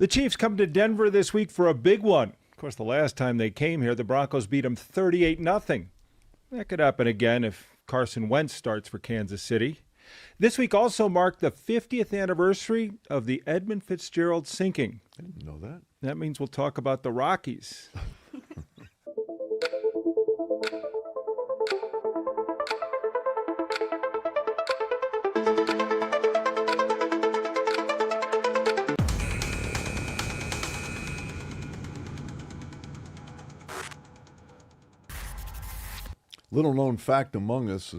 The Chiefs come to Denver this week for a big one. Of course, the last time they came here, the Broncos beat them 38-0. That could happen again if Carson Wentz starts for Kansas City. This week also marked the 50th anniversary of the Edmund Fitzgerald sinking. I didn't know that. That means we'll talk about the Rockies. Little known fact among us,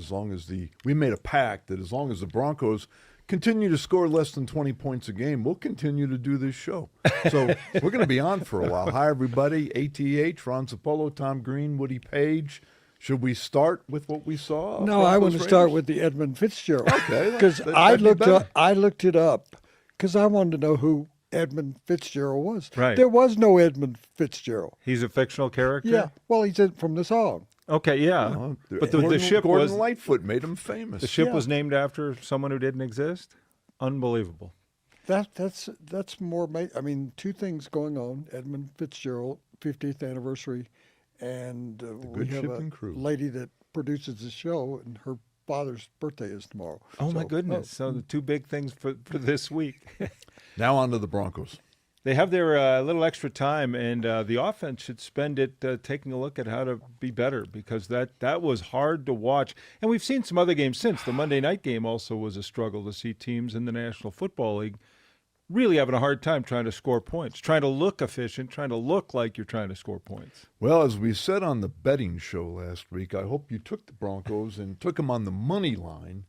we made a pact that as long as the Broncos continue to score less than 20 points a game, we'll continue to do this show. So we're going to be on for a while. Hi, everybody. ATH, Ron Zapolo, Tom Green, Woody Page. Should we start with what we saw? No, I want to start with the Edmund Fitzgerald. Okay. Because I looked it up because I wanted to know who Edmund Fitzgerald was. Right. There was no Edmund Fitzgerald. He's a fictional character? Yeah. Well, he's from the song. Okay, yeah. But the ship Gordon was Lightfoot made him famous. the ship was named after someone who didn't exist? Unbelievable. That's more. I mean, two things going on: Edmund Fitzgerald 50th anniversary, and we have shipping crew. lady that produces the show, and her father's birthday is tomorrow. Oh, my goodness. So the two big things for this week. Now on to the Broncos. They have their little extra time, and the offense should spend it taking a look at how to be better because that was hard to watch. And we've seen some other games since. The Monday night game also was a struggle to see teams in the National Football League really having a hard time trying to score points, trying to look efficient, trying to look like you're trying to score points. Well, as we said on the betting show last week, I hope you took the Broncos and took them on the money line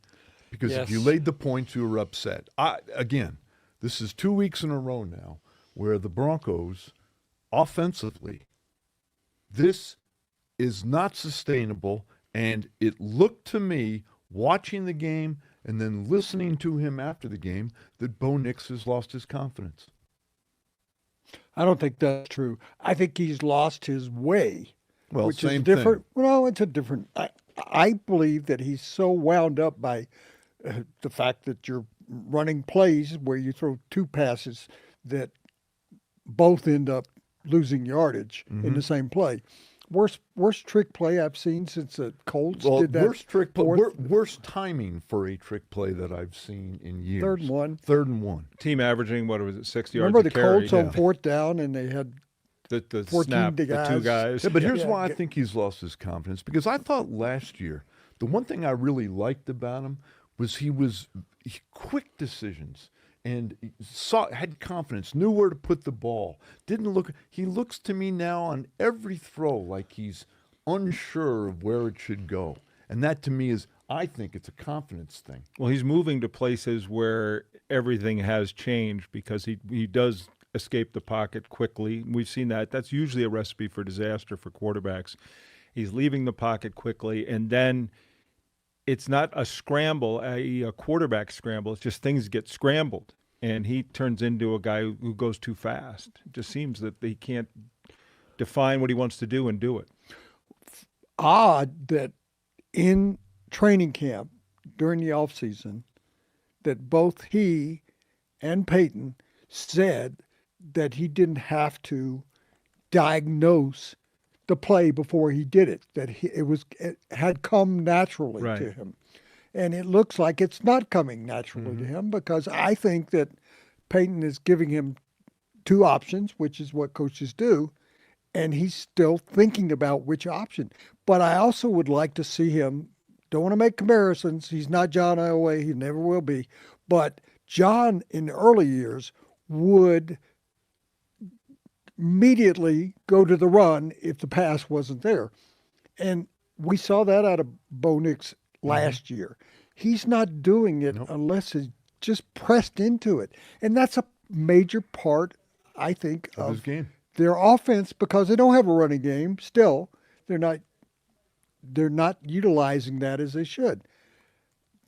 because if you laid the points, you were upset. Again, this is 2 weeks in a row now where the Broncos, offensively, this is not sustainable, and it looked to me, watching the game and then listening to him after the game, that Bo Nix has lost his confidence. I don't think that's true. I think he's lost his way, Well, which same is different. thing. Well, it's a different. I believe that he's so wound up by the fact that you're running plays where you throw two passes that both end up losing yardage in the same play. Worst trick play I've seen since the Colts did that. Worst timing for a trick play that I've seen in years. 3rd and 1. Team averaging, 60 yards Remember a the carry? Colts on 4th down and they had the 14 snap, the guys. two guys. Yeah, but here's why I think he's lost his confidence. Because I thought last year, the one thing I really liked about him was he quick decisions and had confidence, knew where to put the ball. He looks to me now on every throw like he's unsure of where it should go. And that to me I think it's a confidence thing. Well, he's moving to places where everything has changed because he does escape the pocket quickly. We've seen that. That's usually a recipe for disaster for quarterbacks. He's leaving the pocket quickly, and then it's not a scramble, a quarterback scramble. It's just things get scrambled, and he turns into a guy who goes too fast. It just seems that he can't define what he wants to do and do it. Odd that in training camp during the offseason that both he and Payton said that he didn't have to diagnose the play before he did it, that it had come naturally to him. And it looks like it's not coming naturally to him because I think that Payton is giving him two options, which is what coaches do, and he's still thinking about which option. But I also would like to see him, don't want to make comparisons, he's not John Elway, he never will be, but John in the early years would immediately go to the run if the pass wasn't there. And we saw that out of Bo Nix last year. He's not doing it unless he's just pressed into it. And that's a major part, I think, of his game. Their offense because they don't have a running game still. They're not utilizing that as they should.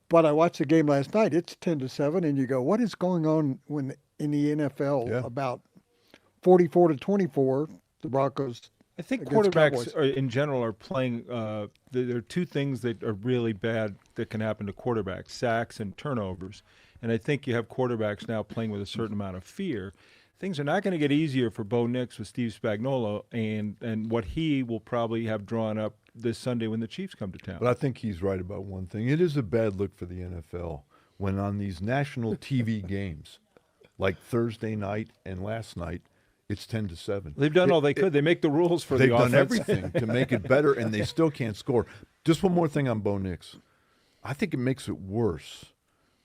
But I watched the game last night. It's 10-7, and you go, what is going on in the NFL about 44-24, the Broncos? I think quarterbacks in general are playing there are two things that are really bad that can happen to quarterbacks, sacks and turnovers. And I think you have quarterbacks now playing with a certain amount of fear. things are not going to get easier for Bo Nix with Steve Spagnuolo and what he will probably have drawn up this Sunday when the Chiefs come to town. But I think he's right about one thing. It is a bad look for the NFL when on these national TV games, like Thursday night and last night, it's 10-7. They've done all they could. They make the rules for the offense. They've done everything to make it better, and they still can't score. Just one more thing on Bo Nix. I think it makes it worse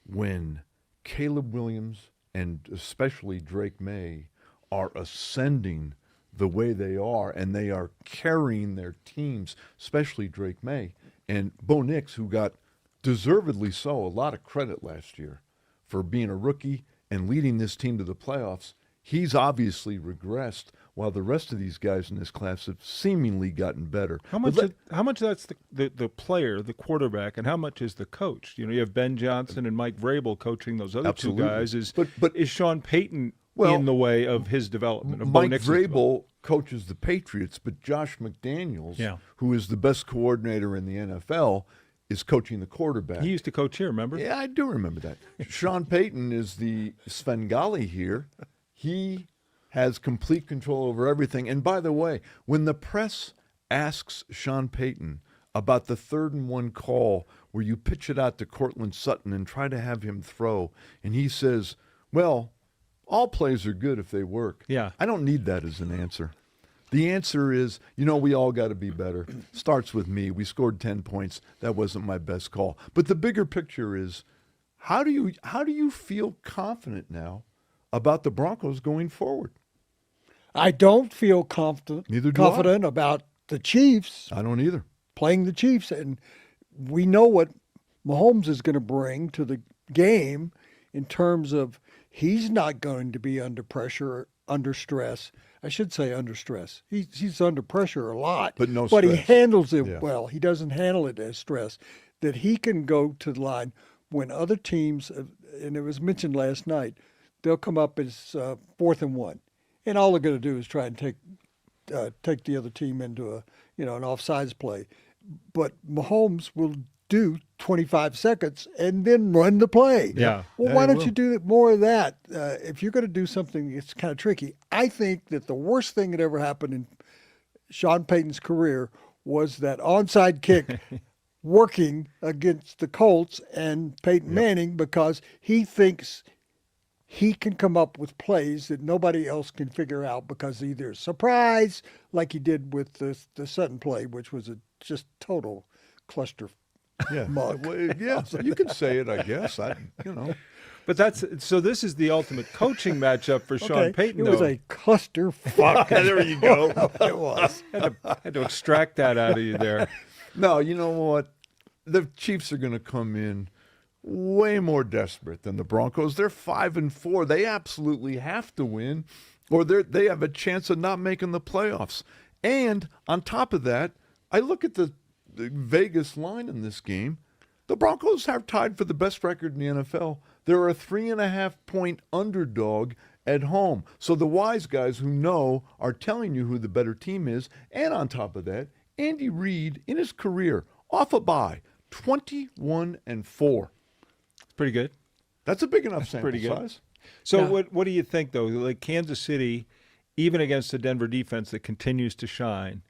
when Caleb Williams and especially Drake May are ascending the way they are, and they are carrying their teams, especially Drake May. And Bo Nix, who got deservedly so a lot of credit last year for being a rookie and leading this team to the playoffs, he's obviously regressed while the rest of these guys in this class have seemingly gotten better. How much that's the player, the quarterback, and how much is the coach? You know, you have Ben Johnson and Mike Vrabel coaching those other Absolutely. two guys. But is Sean Payton in the way of his development? Of Mike Vrabel coaches the Patriots, but Josh McDaniels, who is the best coordinator in the NFL, is coaching the quarterback. He used to coach here, remember? Yeah, I do remember that. Sean Payton is the Svengali here. He has complete control over everything. And by the way, when the press asks Sean Payton about the 3rd-and-1 call where you pitch it out to Cortland Sutton and try to have him throw, and he says, well, all plays are good if they work. Yeah. I don't need that as an answer. The answer is, we all got to be better. Starts with me. We scored 10 points. That wasn't my best call. But the bigger picture is, how do you feel confident now about the Broncos going forward? I don't feel confident about the Chiefs. I don't either. Playing the Chiefs, and we know what Mahomes is going to bring to the game in terms of he's not going to be under pressure, under stress. I should say under stress. He's under pressure a lot, but he handles it Yeah. well. He doesn't handle it as stress. That he can go to the line when other teams, and it was mentioned last night, they'll come up as 4th and 1, and all they're going to do is try and take the other team into an offsides play. But Mahomes will do 25 seconds and then run the play. Yeah. Well, why don't you do more of that? If you're going to do something that's kind of tricky, I think that the worst thing that ever happened in Sean Payton's career was that onside kick working against the Colts and Peyton Manning, because he thinks he can come up with plays that nobody else can figure out because either surprise, like he did with the Sutton play, which was just total cluster. Yeah, mug. yeah. You can say it, I guess. But this is the ultimate coaching matchup for Sean Payton. It was a cluster fuck. There you go. It was. Had to extract that out of you there. No, you know what? The Chiefs are going to come in way more desperate than the Broncos. They're 5-4. They absolutely have to win, or they have a chance of not making the playoffs. And on top of that, I look at the Vegas line in this game. The Broncos have tied for the best record in the NFL. They're a 3.5-point underdog at home. So the wise guys who know are telling you who the better team is. And on top of that, Andy Reid in his career off a bye, 21-4. Pretty good. That's a big enough sample pretty good. size. So what do you think, though? Like Kansas City, even against the Denver defense that continues to shine,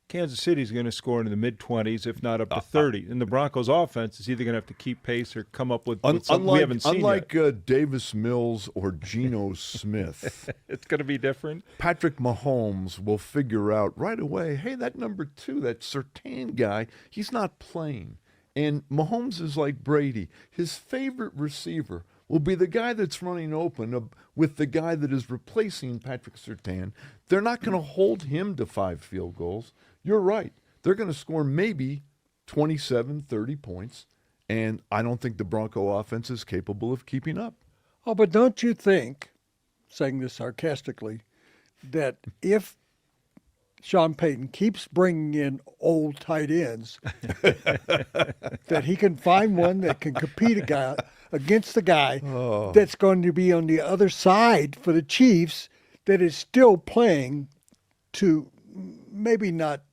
Kansas City is going to score into the mid-20s, if not up to 30. And the Broncos' offense is either going to have to keep pace or come up with something we haven't seen Unlike yet. Davis Mills or Geno Smith, It's going to be different. Patrick Mahomes will figure out right away, hey, that number 2, that Surtain guy, he's not playing. And Mahomes is like Brady. His favorite receiver will be the guy that's running open with the guy that is replacing Patrick Surtain. They're not going to hold him to 5 field goals. You're right. They're going to score maybe 27, 30 points, and I don't think the Bronco offense is capable of keeping up. Oh, but don't you think, saying this sarcastically, that if Sean Payton keeps bringing in old tight ends, that he can find one that can compete against the guy that's going to be on the other side for the Chiefs, that is still playing to maybe not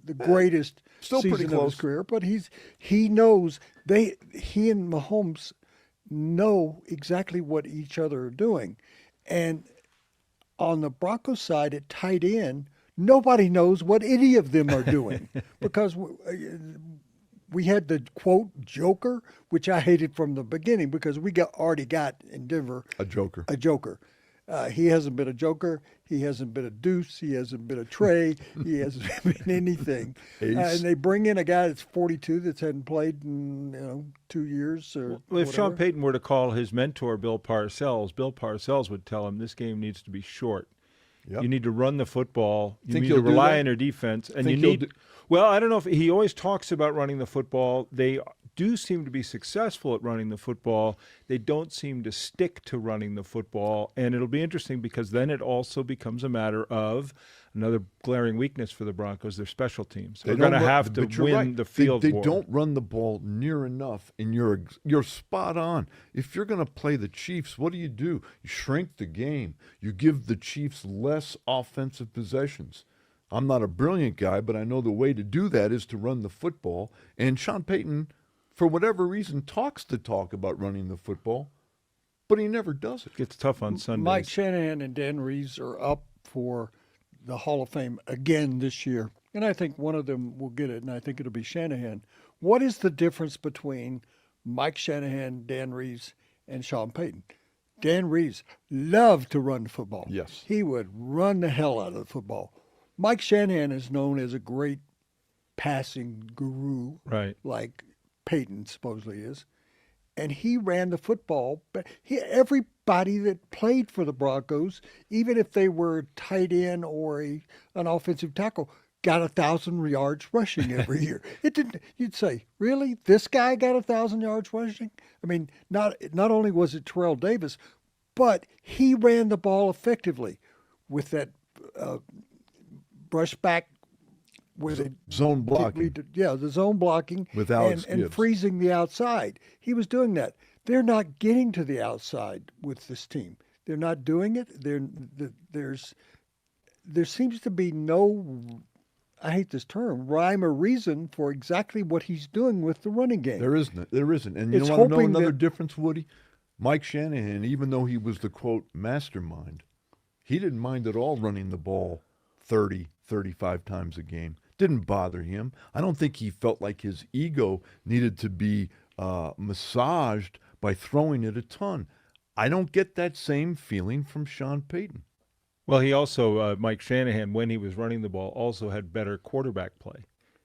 the greatest Still season pretty of close. his career, but he knows he and Mahomes know exactly what each other are doing, and on the Broncos side at tight end, nobody knows what any of them are doing because we had the quote joker, which I hated from the beginning because we already got in Denver A joker. a joker. He hasn't been a joker. He hasn't been a deuce. He hasn't been a tray. He hasn't been anything. And they bring in a guy that's 42 that's hadn't played in 2 years or Well, if Sean whatever. Payton were to call his mentor, Bill Parcells would tell him this game needs to be short. Yep. You need to run the football. You Think need to he'll do rely that? on your defense. And you Think he'll need. do- Well, I don't know if he always talks about running the football. They do seem to be successful at running the football. They don't seem to stick to running the football. And it'll be interesting because then it also becomes a matter of another glaring weakness for the Broncos, their special teams. They're going to have to but you're win right. the field They war. don't run the ball near enough, and you're spot on. If you're going to play the Chiefs, what do? You shrink the game. You give the Chiefs less offensive possessions. I'm not a brilliant guy, but I know the way to do that is to run the football. And Sean Payton, for whatever reason, talks the talk about running the football, but he never does it. It's tough on Sundays. Mike Shanahan and Dan Reeves are up for the Hall of Fame again this year. And I think one of them will get it, and I think it'll be Shanahan. What is the difference between Mike Shanahan, Dan Reeves, and Sean Payton? Dan Reeves loved to run the football. Yes. He would run the hell out of the football. Mike Shanahan is known as a great passing guru, Right. like Peyton supposedly is. And he ran the football, but everybody that played for the Broncos, even if they were tight end or an offensive tackle, got 1,000 yards rushing every year. It didn't. You'd say, really, this guy got 1,000 yards rushing? I mean, not only was it Terrell Davis, but he ran the ball effectively with that brush back where they Zone blocking. the zone blocking With Alex and Gibbs. freezing the outside. He was doing that. They're not getting to the outside with this team. They're not doing it. There seems to be no, I hate this term, rhyme or reason for exactly what he's doing with the running game. There isn't. There isn't. And you It's want to know hoping another that- difference, Woody? Mike Shanahan, even though he was the, quote, mastermind, he didn't mind at all running the ball 30, 35 times a game. Didn't bother him. I don't think he felt like his ego needed to be massaged by throwing it a ton. I don't get that same feeling from Sean Payton. Well, he also, Mike Shanahan, when he was running the ball, also had better quarterback play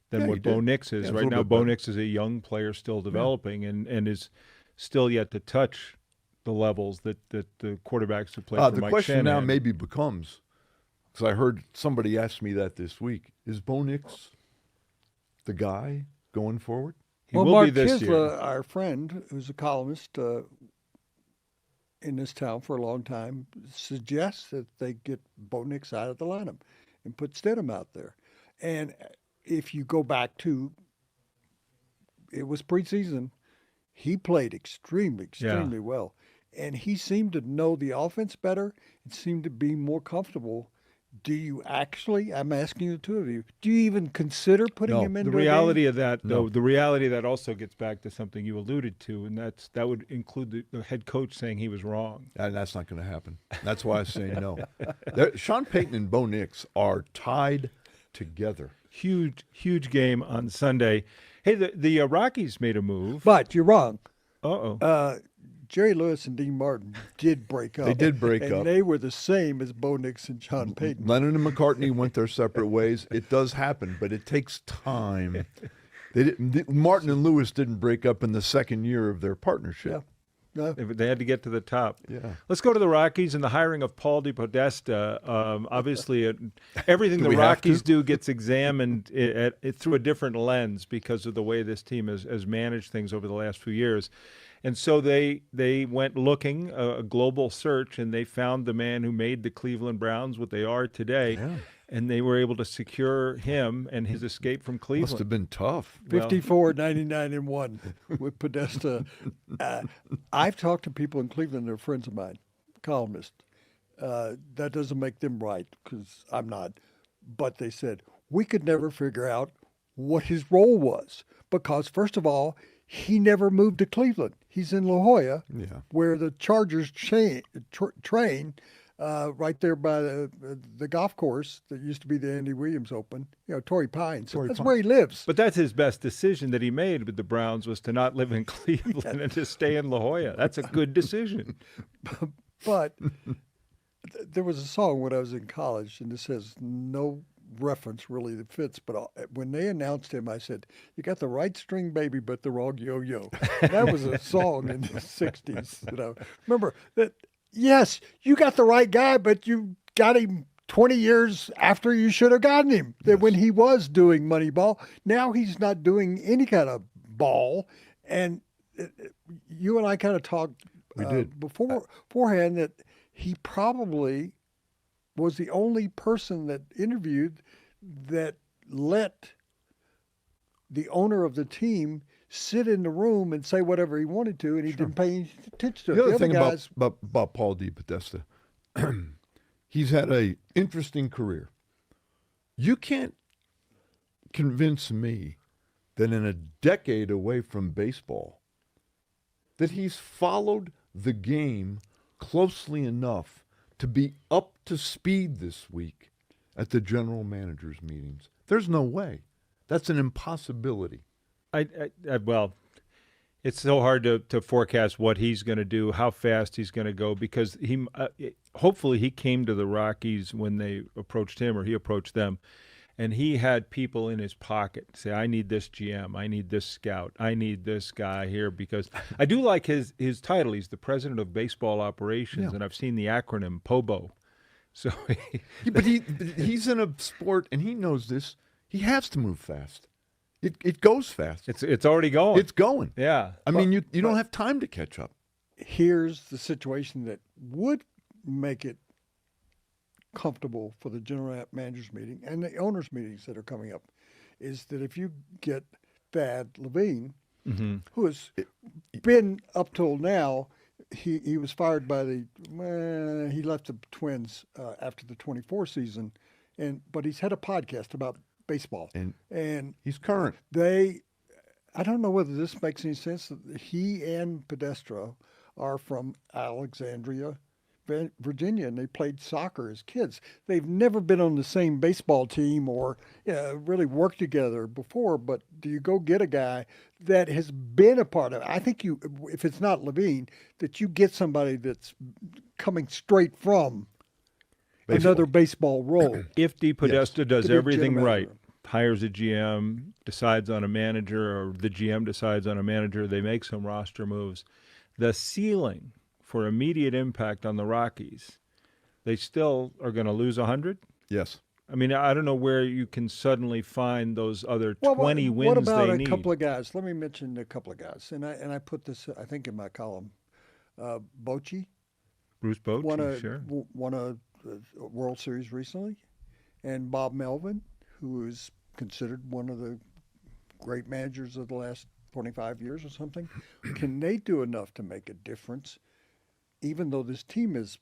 than Yeah, he what Bo did. Nix is. Yeah, a right little now, bit Bo better. Nix is a young player still developing and is still yet to touch the levels that the quarterbacks who play for The Mike question now Shanahan. maybe becomes, because I heard somebody ask me that this week, is Bo Nix the guy going forward? He well, will Mark be this Kisla, year. our friend, who's a columnist in this town for a long time, suggests that they get Bo Nix out of the lineup and put Stidham out there. And if you go back to, it was preseason, he played extremely well. And he seemed to know the offense better. It seemed to be more comfortable. Do you actually, I'm asking the two of you, do you even consider putting No. him The into reality a of that, No. though, the reality of that also gets back to something you alluded to, and that would include the head coach saying he was wrong. And that's not going to happen. That's why I say no. Sean Payton and Bo Nix are tied together. Huge game on Sunday. Hey, the Rockies made a move. But you're wrong. Uh-oh. Jerry Lewis and Dean Martin did break up. They did break and up. they were the same as Bo Nix and Sean Payton. Lennon and McCartney went their separate ways. It does happen, but it takes time. Martin and Lewis didn't break up in the second year of their partnership. No, They had to get to the top. Yeah. Let's go to the Rockies and the hiring of Paul DePodesta. Obviously, everything Do the we have Rockies to? do gets examined through a different lens because of the way this team has managed things over the last few years. And so they went looking, a global search, and they found the man who made the Cleveland Browns what they are today. Yeah. And they were able to secure him and his escape from Cleveland. Must have been tough. 54, 99, and 1 with Podesta. I've talked to people in Cleveland, they're friends of mine, columnists. That doesn't make them right because I'm not. But they said, we could never figure out what his role was because, first of all, he never moved to Cleveland. He's in La Jolla, Yeah. where the Chargers train. right there by the golf course that used to be the Andy Williams Open. Torrey Pines. That's where he lives. But that's his best decision that he made with the Browns was to not live in Cleveland and to stay in La Jolla. That's a good decision. But there was a song when I was in college, and this has no reference really that fits, but when they announced him, I said, "You got the right string baby, but the wrong yo-yo." That was a song in the 60s. Remember that? Yes, you got the right guy, but you got him 20 years after you should have gotten him. That when he was doing Moneyball, now he's not doing any kind of ball. And you and I kind of talked beforehand that he probably was the only person that interviewed that let the owner of the team sit in the room and say whatever he wanted to, and he didn't pay any attention to it. The other thing guys, about Paul DePodesta, he's had an interesting career. You can't convince me that in a decade away from baseball, that he's followed the game closely enough to be up to speed this week at the general managers meetings. There's no way. That's an impossibility. Well, it's so hard to forecast what he's going to do, how fast he's going to go, because hopefully he came to the Rockies when they approached him or he approached them, and he had people in his pocket say, "I need this GM, I need this scout, I need this guy here," because I do like his title. He's the president of baseball operations, and I've seen the acronym POBO. So, but he's in a sport, and he knows this. He has to move fast. It goes fast. It's already going. It's going. Yeah. I mean, you don't have time to catch up. Here's the situation that would make it comfortable for the general managers meeting and the owners meetings that are coming up, is that if you get Thad Levine, who has been up till now, he was fired by he left the Twins after the 24 season, but he's had a podcast about baseball, and he's current. I don't know whether this makes any sense. He and Podesta are from Alexandria, Virginia, and they played soccer as kids. They've never been on the same baseball team or really worked together before, but do you go get a guy that has been a part of it? I think if it's not Levine, that you get somebody that's coming straight from another baseball role. If DePodesta does everything right, manager, hires a GM, decides on a manager, or the GM decides on a manager, they make some roster moves, the ceiling for immediate impact on the Rockies, they still are going to lose 100? Yes. I mean, I don't know where you can suddenly find those other 20 wins what about they a need. couple of guys? Let me mention a couple of guys. And I put this, I think, in my column. Bochy. Bruce Bochy, sure. Won a World Series recently. And Bob Melvin, who is considered one of the great managers of the last 25 years or something. Can they do enough to make a difference, even though this team is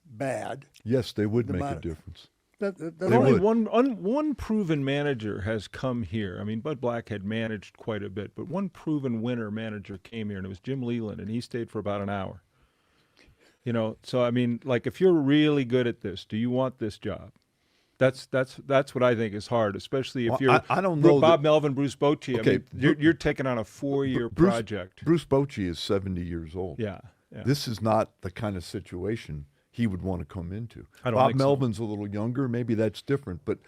bad? Yes, they would make a difference. Only one proven manager has come here. I mean, Bud Black had managed quite a bit, but one proven winner manager came here, and it was Jim Leland, and he stayed for about an hour. So I mean, like, if you're really good at this, do you want this job? That's what I think is hard, especially if you're I don't know Bob Melvin, Bruce Bochy. Okay, I mean, you're taking on a 4-year project. Bruce Bochy is 70 years old. Yeah. This is not the kind of situation he would want to come into. I don't Bob think so. Melvin's a little younger. Maybe that's different, but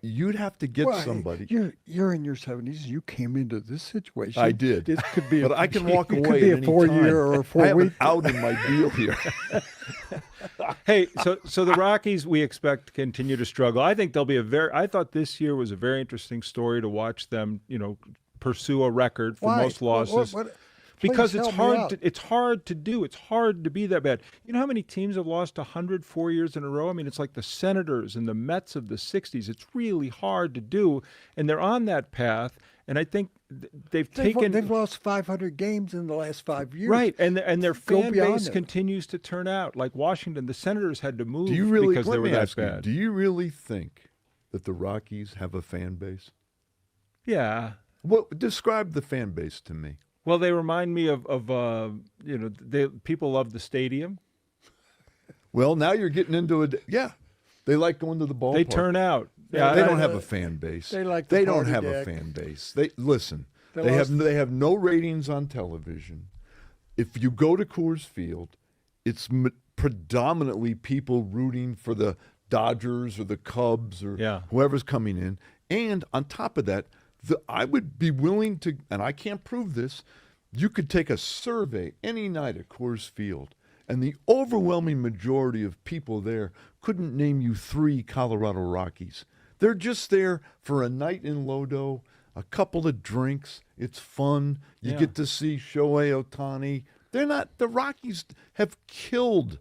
you'd have to get somebody. You're in your 70s. You came into this situation. I did. It could be, but I can walk away. It could be at a any 4-year or a 4-week. I have an out in my deal here. Hey, so the Rockies, we expect to continue to struggle. I think they'll be I thought this year was a very interesting story to watch them, pursue a record for most losses. Because it's hard. It's hard to do. It's hard to be that bad. You know how many teams have lost 104 years in a row? I mean, it's like the Senators and the Mets of the '60s. It's really hard to do, and they're on that path. And I think they've lost 500 games in the last 5 years. Right, and their fan base continues to turn out. Like Washington, the Senators had to move because they were that bad. Do you really think that the Rockies have a fan base? Yeah. Well, describe the fan base to me. Well, they remind me of people love the stadium. Well, now you're getting into it. Yeah, they like going to the ballpark. They turn out. They don't have a fan base. They like the They don't party have a deck. fan base. They listen. They They lost- have no ratings on television. If you go to Coors Field, it's predominantly people rooting for the Dodgers or the Cubs or whoever's coming in. And on top of that, I would be willing to, and I can't prove this, you could take a survey any night at Coors Field, and the overwhelming majority of people there couldn't name you 3 Colorado Rockies. They're just there for a night in Lodo, a couple of drinks. It's fun. You get to see Shohei Ohtani. They're not. The Rockies have killed,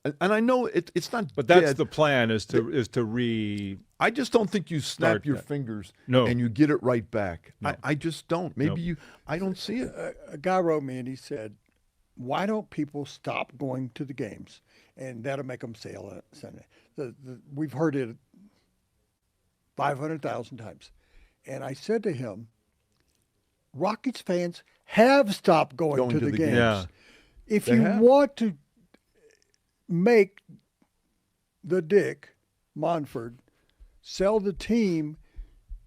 and I know it's not. But that's dead. the plan is to I just don't think you snap your fingers and you get it right back. No. I just don't. Maybe I don't see it. A guy wrote me and he said, "Why don't people stop going to the games, and that'll make them sail Sunday?" We've heard it 500,000 times, and I said to him, "Rockies fans have stopped going to the games. Yeah. If you want to make the Dick Monfort sell the team,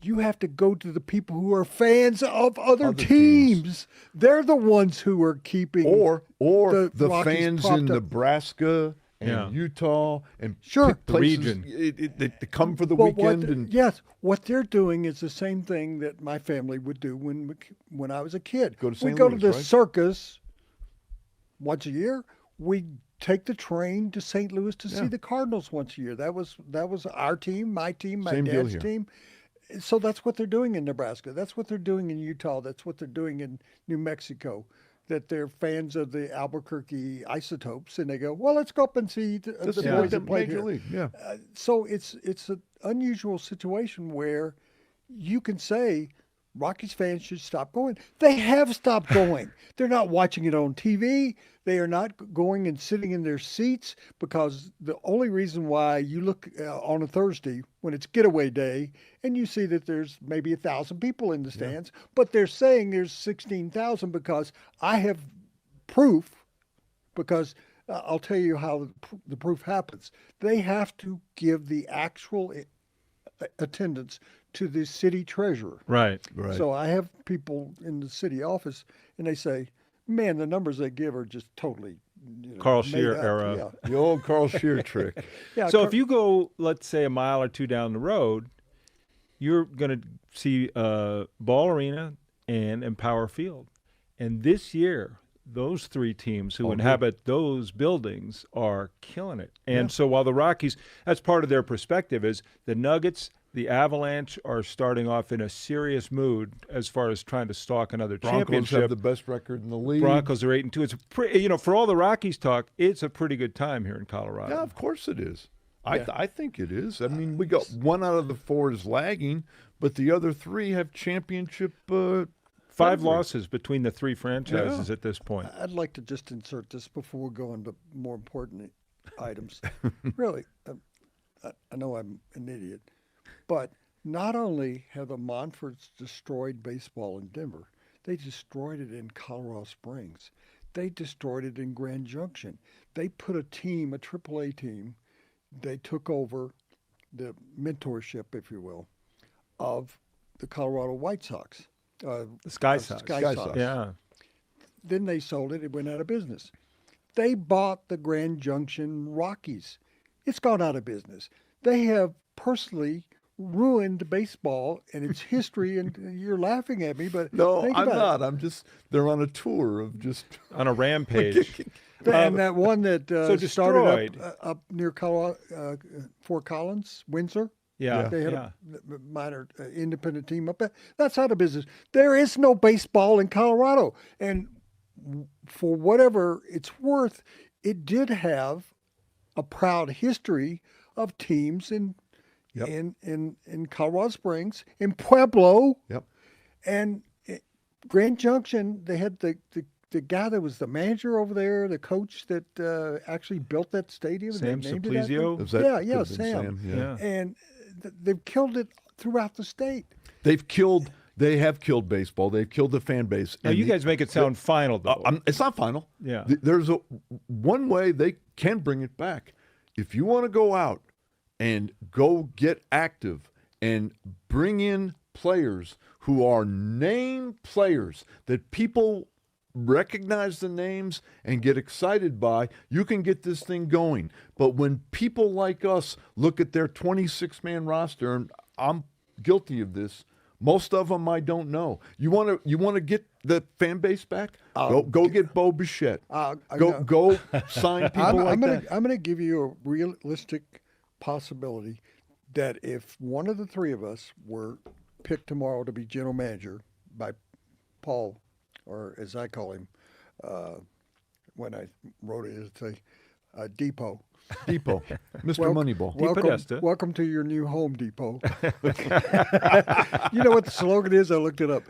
you have to go to the people who are fans of other teams. They're the ones who are keeping or the Rockies fans propped in up. Nebraska and Utah and Sure. places, region. They come for the But weekend. yes, what they're doing is the same thing that my family would do when I was a kid. Go to St. We go to Louis, the right? circus once a year. We take the train to St. Louis to see the Cardinals once a year. That was our team, my Same deal dad's here. team. So that's what they're doing in Nebraska. That's what they're doing in Utah. That's what they're doing in New Mexico. That they're fans of the Albuquerque Isotopes, and they go, well, let's go up and see the boys that play Major here. League. Yeah. So it's an unusual situation where you can say Rockies fans should stop going. They have stopped going. They're not watching it on TV. They are not going and sitting in their seats, because the only reason why you look on a Thursday when it's getaway day and you see that there's maybe 1,000 people in the stands, but they're saying there's 16,000 because I have proof, because I'll tell you how the proof happens. They have to give the actual attendance to the city treasurer. Right. So I have people in the city office, and they say, man, the numbers they give are just totally Carl made Scheer up." era. Yeah. The old Carl Scheer trick. Yeah, So if you go, let's say, a mile or two down the road, you're going to see Ball Arena and Empower Field. And this year, those 3 teams who inhabit those buildings are killing it. And so while the Rockies, that's part of their perspective, is the Nuggets, the Avalanche are starting off in a serious mood as far as trying to stalk another Broncos championship. have the best record in the league. Broncos are 8-2. It's for all the Rockies talk, it's a pretty good time here in Colorado. Yeah, of course it is. I think it is. I mean, we got 1 out of the 4 is lagging, but the other 3 have championship. 5 losses between the 3 franchises at this point. I'd like to just insert this before we go on to more important items. Really, I know I'm an idiot, but not only have the Monforts destroyed baseball in Denver, they destroyed it in Colorado Springs. They destroyed it in Grand Junction. They put a team, a AAA team, they took over the mentorship, if you will, of the Colorado White Sox. The Sky Sox. Sky Sox. Yeah. Then they sold it. It went out of business. They bought the Grand Junction Rockies. It's gone out of business. They have personally ruined baseball and its history, and you're laughing at me, but No, think I'm about not. I'm just, they're on a tour of just. On a rampage. it. And that one that started destroyed. up near Colorado, Fort Collins, Windsor. Yeah. They had a minor independent team up there. That's out of business. There is no baseball in Colorado. And for whatever it's worth, it did have a proud history of teams in Colorado Springs, in Pueblo, and Grand Junction. They had the guy that was the manager over there, the coach that actually built that stadium. Sam They named it after him. Simplizio? Was that- Yeah, could have been Sam. Yeah. And they've killed it throughout the state. They have killed baseball. They've killed the fan base. Now, you guys make it sound final, though. It's not final. Yeah. There's one way they can bring it back. if you want to go out and go get active and bring in players who are name players that people recognize the names and get excited by, you can get this thing going. But when people like us look at their 26-man roster, and I'm guilty of this, most of them I don't know. You want to get the fan base back? Go get Bo Bichette. Go sign people that. I'm going to give you a realistic possibility that if one of the three of us were picked tomorrow to be general manager by Paul, or as I call him, when I wrote it, it's a Depot. Mr. Moneyball. Welcome to your new Home Depot. You know what the slogan is? I looked it up.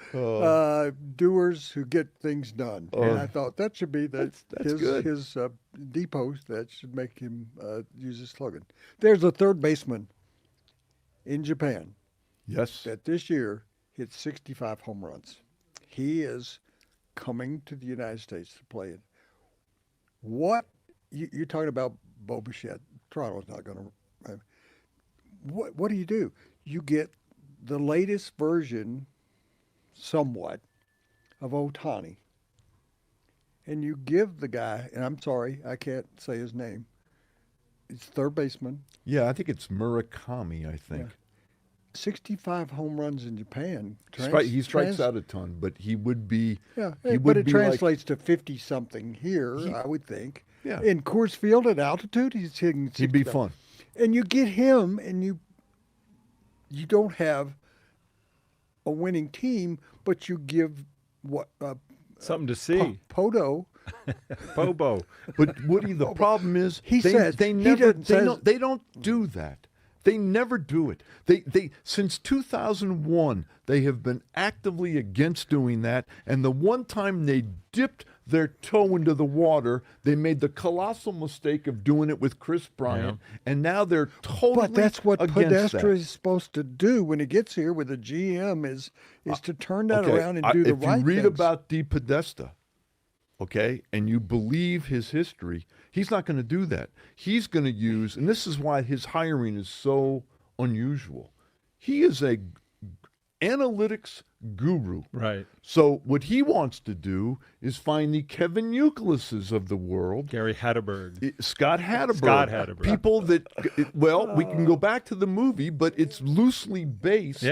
Doers who get things done. And I thought that should be his depot. That should make him use his slogan. There's a third baseman in Japan. Yes. That this year hit 65 home runs. He is coming to the United States to play it. What you're talking about? Bo Bichette. Toronto's not going to. What do? You get the latest version, somewhat, of Ohtani, and you give the guy. And I'm sorry, I can't say his name. It's third baseman. Yeah, I think it's Murakami. I think. Yeah. 65 home runs in Japan. He strikes out a ton, but he would be. Yeah, but it translates to 50-something here, I would think. Yeah. In Coors Field at altitude, he's hitting 65. He'd be fun. And you get him, and you don't have a winning team, but you give something to see. Pobo. But Woody, the problem is they don't do that. They never do it. They since 2001, they have been actively against doing that. And the one time they dipped their toe into the water, they made the colossal mistake of doing it with Chris Bryant. Yeah. And now they're totally But that's what Podesta is supposed to do when he gets here with the GM is to turn that around and do the right things. If you read about DePodesta, okay, and you believe his history, he's not going to do that. He's going to use, and this is why his hiring is so unusual. He is a analytics guru. Right. So what he wants to do is find the Kevin Youkilis's of the world. Gary Hatterberg. Scott Hatterberg. People that, we can go back to the movie, but it's loosely based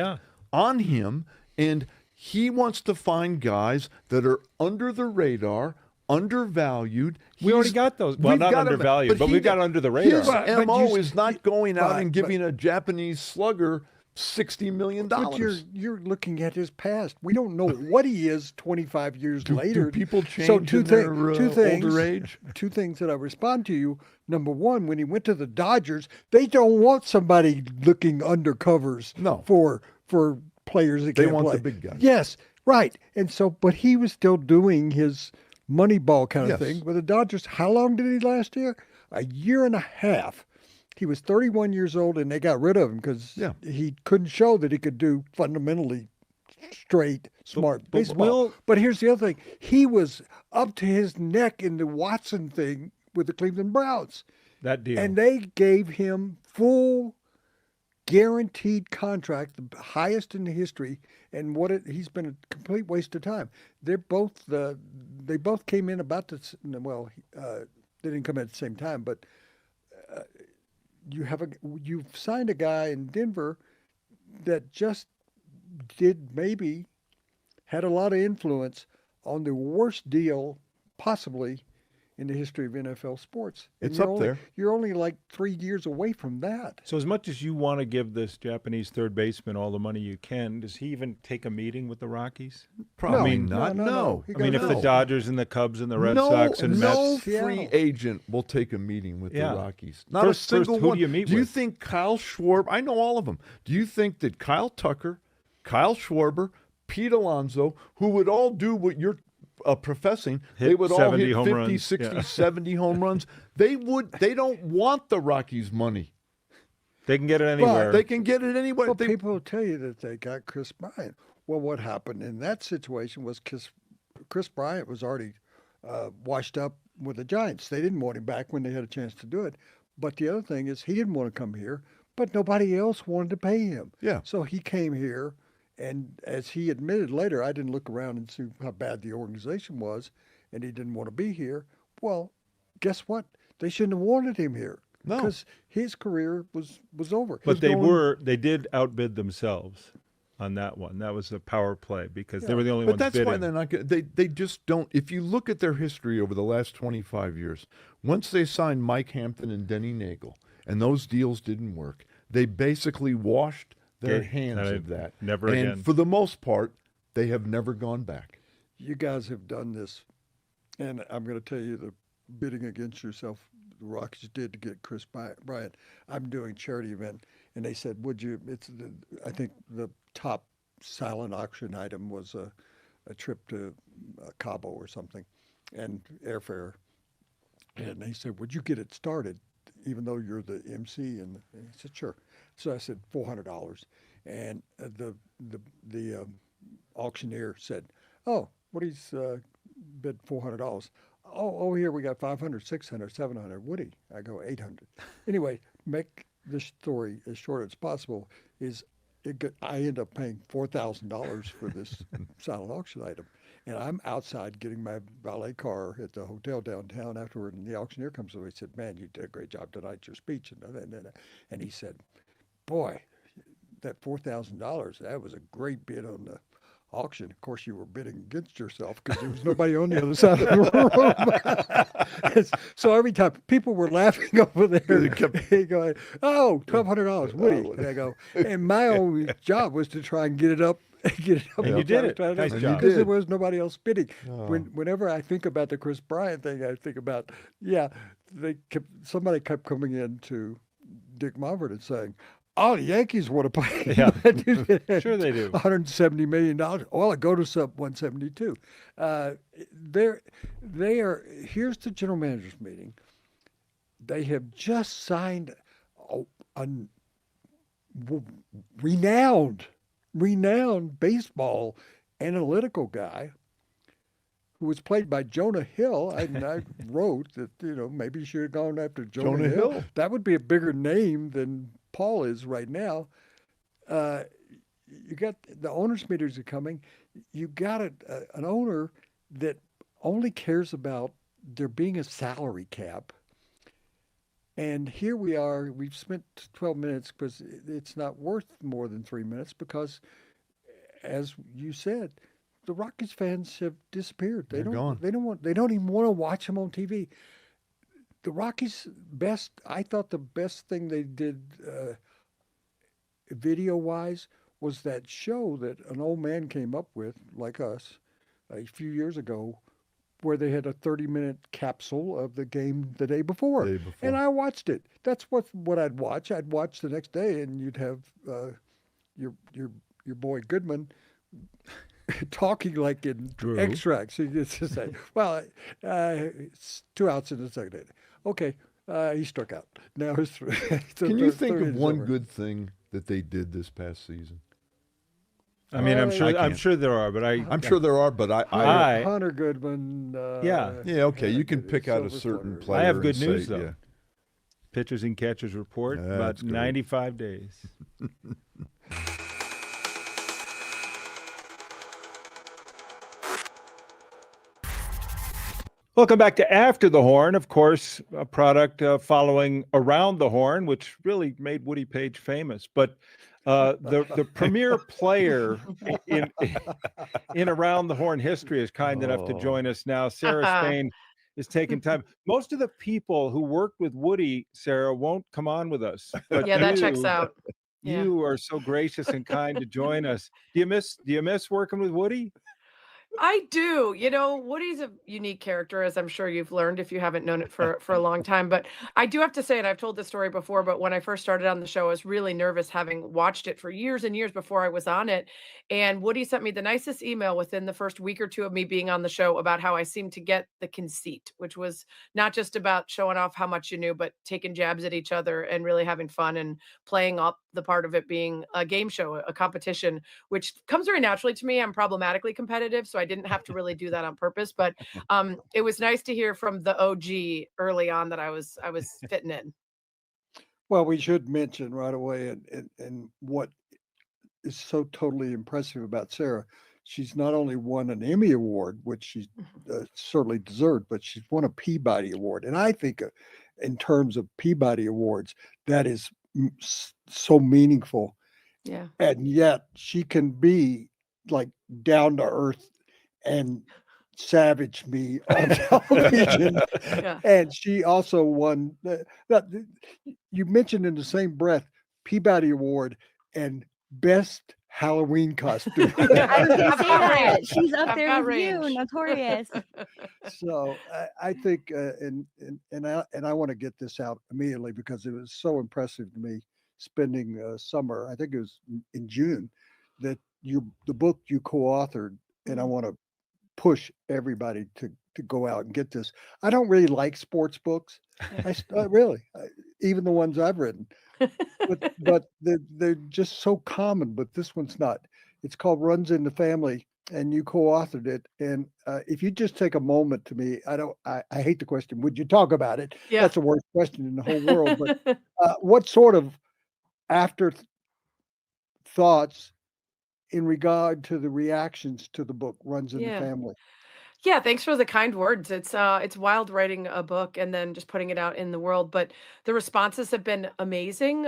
on him, and he wants to find guys that are under the radar, undervalued. We already got those. Well, not undervalued, but we got under the radar. His MO is not going out and giving a Japanese slugger $60 million. But you're looking at his past. We don't know what he is 25 years later. Do people change in their older age? Two things that I respond to you. Number one, when he went to the Dodgers, they don't want somebody looking under covers for players that can't play. They want the big guys. Yes, right. And so, but he was still doing his Moneyball kind of thing with the Dodgers. How long did he last here? A year and a half. He was 31 years old, and they got rid of him because he couldn't show that he could do fundamentally straight, smart baseball. But here's the other thing. He was up to his neck in the Watson thing with the Cleveland Browns. That deal. And they gave him full guaranteed contract, the highest in the history, and he's been a complete waste of time. They both came in about they didn't come in at the same time, but you've signed a guy in Denver that just had a lot of influence on the worst deal possibly in the history of NFL sports. And it's up there. You're only like 3 years away from that. So as much as you want to give this Japanese third baseman all the money you can, does he even take a meeting with the Rockies? Probably not. No. I mean, if the Dodgers and the Cubs and the Red Sox and no Mets, free agent will take a meeting with the Rockies. Not first, a single who one. Do you meet you with? think Kyle Schwarber? I know all of them. Do you think that Kyle Tucker, Kyle Schwarber, Pete Alonso, who would all do what you're professing, they would all hit 50, 60, 70 home runs. They don't want the Rockies' money. They can get it anywhere. They can get it anywhere. Well, people will tell you that they got Chris Bryant. Well, what happened in that situation was Chris Bryant was already washed up with the Giants. They didn't want him back when they had a chance to do it. But the other thing is he didn't want to come here, but nobody else wanted to pay him. Yeah. So he came here, and as he admitted later, I didn't look around and see how bad the organization was, and he didn't want to be here. Well, guess what? They shouldn't have wanted him here No. because his career was over. But His they going- they did outbid themselves on that one. That was a power play because they were the only But ones that's bidding. why they're not good. They just don't. If you look at their history over the last 25 years, once they signed Mike Hampton and Denny Nagel, and those deals didn't work, they basically washed their hands of that. Never and again. for the most part, they have never gone back. You guys have done this, and I'm going to tell you the bidding against yourself the Rockies did to get Chris Bryant. I'm doing a charity event, and they said, "Would you?" I think the top silent auction item was a trip to Cabo or something, and airfare. And they said, "Would you get it started, even though you're the MC?" And I said, "Sure." So I said $400, and the auctioneer said, "Oh, Woody's bid $400. Oh, here we got 500, 600, 700. Woody." I go 800. Anyway, make this story as short as possible. I end up paying $4,000 for this silent auction item, and I'm outside getting my valet car at the hotel downtown afterward, and the auctioneer comes over. He said, "Man, you did a great job tonight, your speech," and he said, "Boy, that $4,000, that was a great bid on the auction. Of course, you were bidding against yourself because there was nobody on the other side of the room." So every time people were laughing over there, going, "Oh, $1,200, Woody." And I go, and my only job was to try and get it up. And you did it. Nice job. Because there was nobody else bidding. Oh. Whenever I think about the Chris Bryant thing, I think about, somebody kept coming in to Dick Monfort and saying, "Oh, the Yankees want to pay." Yeah. Sure they do. $170 million. Well, I go to sub 172. They are. Here's the general managers meeting. They have just signed a renowned baseball analytical guy who was played by Jonah Hill. I wrote that maybe you should have gone after Jonah Hill. That would be a bigger name than Paul is right now. You got the owners' meetings are coming. You got an owner that only cares about there being a salary cap. And here we are. We've spent 12 minutes because it's not worth more than 3 minutes because, as you said, the Rockies fans have disappeared. They're gone. They don't even want to watch them on TV. The Rockies I thought the best thing they did video-wise was that show that an old man came up with, like us, a few years ago, where they had a 30-minute capsule of the game the day before. And I watched it. That's what I'd watch. I'd watch the next day, and you'd have your boy Goodman talking like in Drew. extracts. He just say, "Well, it's 2 outs in the second inning. Okay, he struck out. Now it's 3." Can you think of one good thing that they did this past season? I mean, I'm sure there are, but I'm sure there are, but Hunter Goodman. Yeah, okay. You can pick out a certain player. I have good and news say, though. yeah. Pitchers and catchers report Yeah, about that's good. 95 days. Welcome back to After the Horn, of course, a product following Around the Horn, which really made Woody Page famous. But the premier player in Around the Horn history is kind enough to join us now. Sarah Spain is taking time. Most of the people who worked with Woody, Sarah, won't come on with us. But Yeah, that checks out. You are so gracious and kind to join us. Do you miss working with Woody? I do. Woody's a unique character, as I'm sure you've learned if you haven't known it for a long time. But I do have to say, and I've told this story before, but when I first started on the show, I was really nervous having watched it for years and years before I was on it. And Woody sent me the nicest email within the first week or two of me being on the show about how I seemed to get the conceit, which was not just about showing off how much you knew, but taking jabs at each other and really having fun and playing up the part of it being a game show, a competition, which comes very naturally to me. I'm problematically competitive, so I didn't have to really do that on purpose. But it was nice to hear from the OG early on that I was fitting in. Well, we should mention right away, and what is so totally impressive about Sarah. She's not only won an Emmy Award, which she certainly deserved, but she's won a Peabody Award. And I think, in terms of Peabody Awards, that is so meaningful. Yeah. And yet she can be like down to earth and savage me on television. Yeah. And she also won, you mentioned in the same breath, Peabody Award and Best Halloween Costume. I was going to I've say got that. range. She's up I've there got with you, range. notorious. So I think, and I want to get this out immediately because it was so impressive to me spending summer. I think it was in June that the book you co-authored, and I want to push everybody to go out and get this. I don't really like sports books. Really, even the ones I've written, but they're just so common. But this one's not. It's called Runs in the Family, and you co-authored it. And if you just take a moment to me, I hate the question, would you talk about it? Yeah. That's the worst question in the whole world. But what sort of after thoughts in regard to the reactions to the book Runs in the Family? Yeah, thanks for the kind words. It's wild writing a book and then just putting it out in the world, but the responses have been amazing.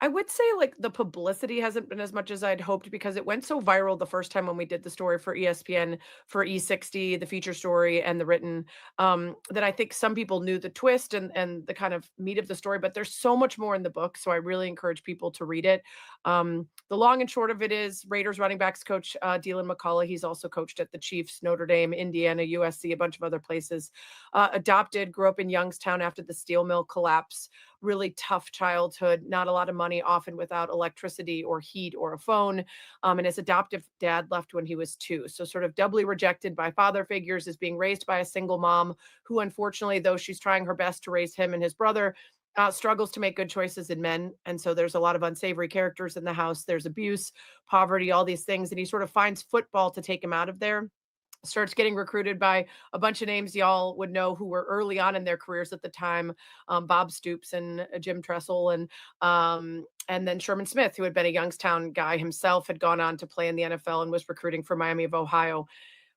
I would say like the publicity hasn't been as much as I'd hoped because it went so viral the first time when we did the story for ESPN for E60, the feature story and the written, that I think some people knew the twist and the kind of meat of the story, but there's so much more in the book. So I really encourage people to read it. The long and short of it is Raiders running backs coach Dylan McCullough. He's also coached at the Chiefs, Notre Dame, Indiana, USC, a bunch of other places. Adopted, grew up in Youngstown after the steel mill collapse. Really tough childhood, not a lot of money, often without electricity or heat or a phone. And his adoptive dad left when he was 2. So sort of doubly rejected by father figures, is being raised by a single mom who, unfortunately, though she's trying her best to raise him and his brother, struggles to make good choices in men. And so there's a lot of unsavory characters in the house. There's abuse, poverty, all these things. And he sort of finds football to take him out of there. Starts getting recruited by a bunch of names y'all would know who were early on in their careers at the time, Bob Stoops and Jim Tressel, and then Sherman Smith, who had been a Youngstown guy himself, had gone on to play in the NFL and was recruiting for Miami of Ohio.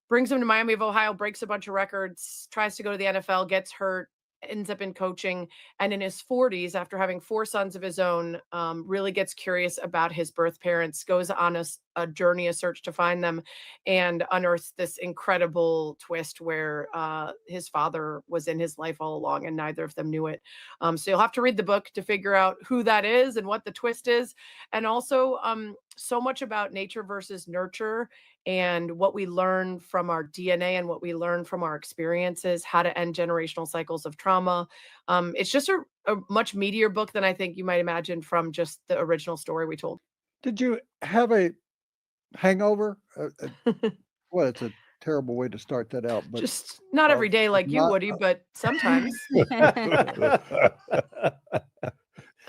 Brings him to Miami of Ohio, breaks a bunch of records, tries to go to the NFL, gets hurt, ends up in coaching, and in his 40s, after having 4 sons of his own, really gets curious about his birth parents, goes on a journey, a search to find them, and unearths this incredible twist where his father was in his life all along and neither of them knew it. So you'll have to read the book to figure out who that is and what the twist is. And also so much about nature versus nurture and what we learn from our DNA and what we learn from our experiences, how to end generational cycles of trauma. It's just a much meatier book than I think you might imagine from just the original story we told. Did you have a hangover? Well, it's a terrible way to start that out, but just not every day like you, Woody, but sometimes.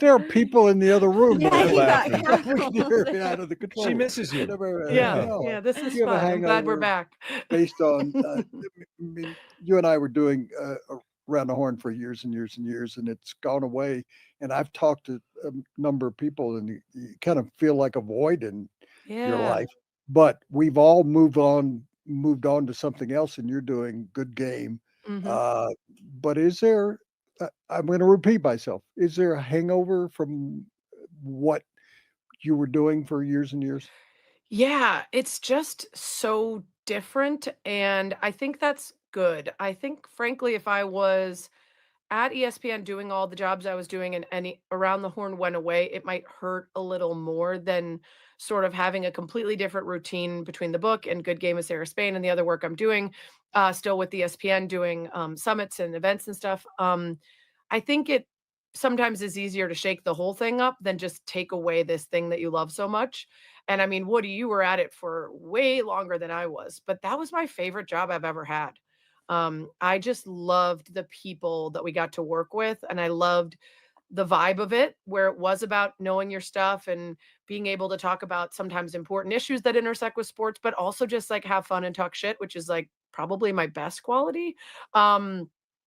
There are people in the other room. Yeah, he got You're out of the control. She misses you. Yeah, this is fun. I'm glad we're back. Based on, I mean, you and I were doing Around the Horn for years and years and years, and it's gone away. And I've talked to a number of people, and you kind of feel like a void in your life. But we've all moved on to something else, and you're doing good game. But is there? I'm going to repeat myself. Is there a hangover from what you were doing for years and years? Yeah, it's just so different. And I think that's good. I think, frankly, if I was at ESPN doing all the jobs I was doing and any Around the Horn went away, it might hurt a little more than sort of having a completely different routine between the book and Good Game with Sarah Spain and the other work I'm doing, still with ESPN doing summits and events and stuff. I think it sometimes is easier to shake the whole thing up than just take away this thing that you love so much. And I mean, Woody, you were at it for way longer than I was, but that was my favorite job I've ever had. I just loved the people that we got to work with, and I loved the vibe of it, where it was about knowing your stuff and being able to talk about sometimes important issues that intersect with sports, but also just like have fun and talk shit, which is like probably my best quality.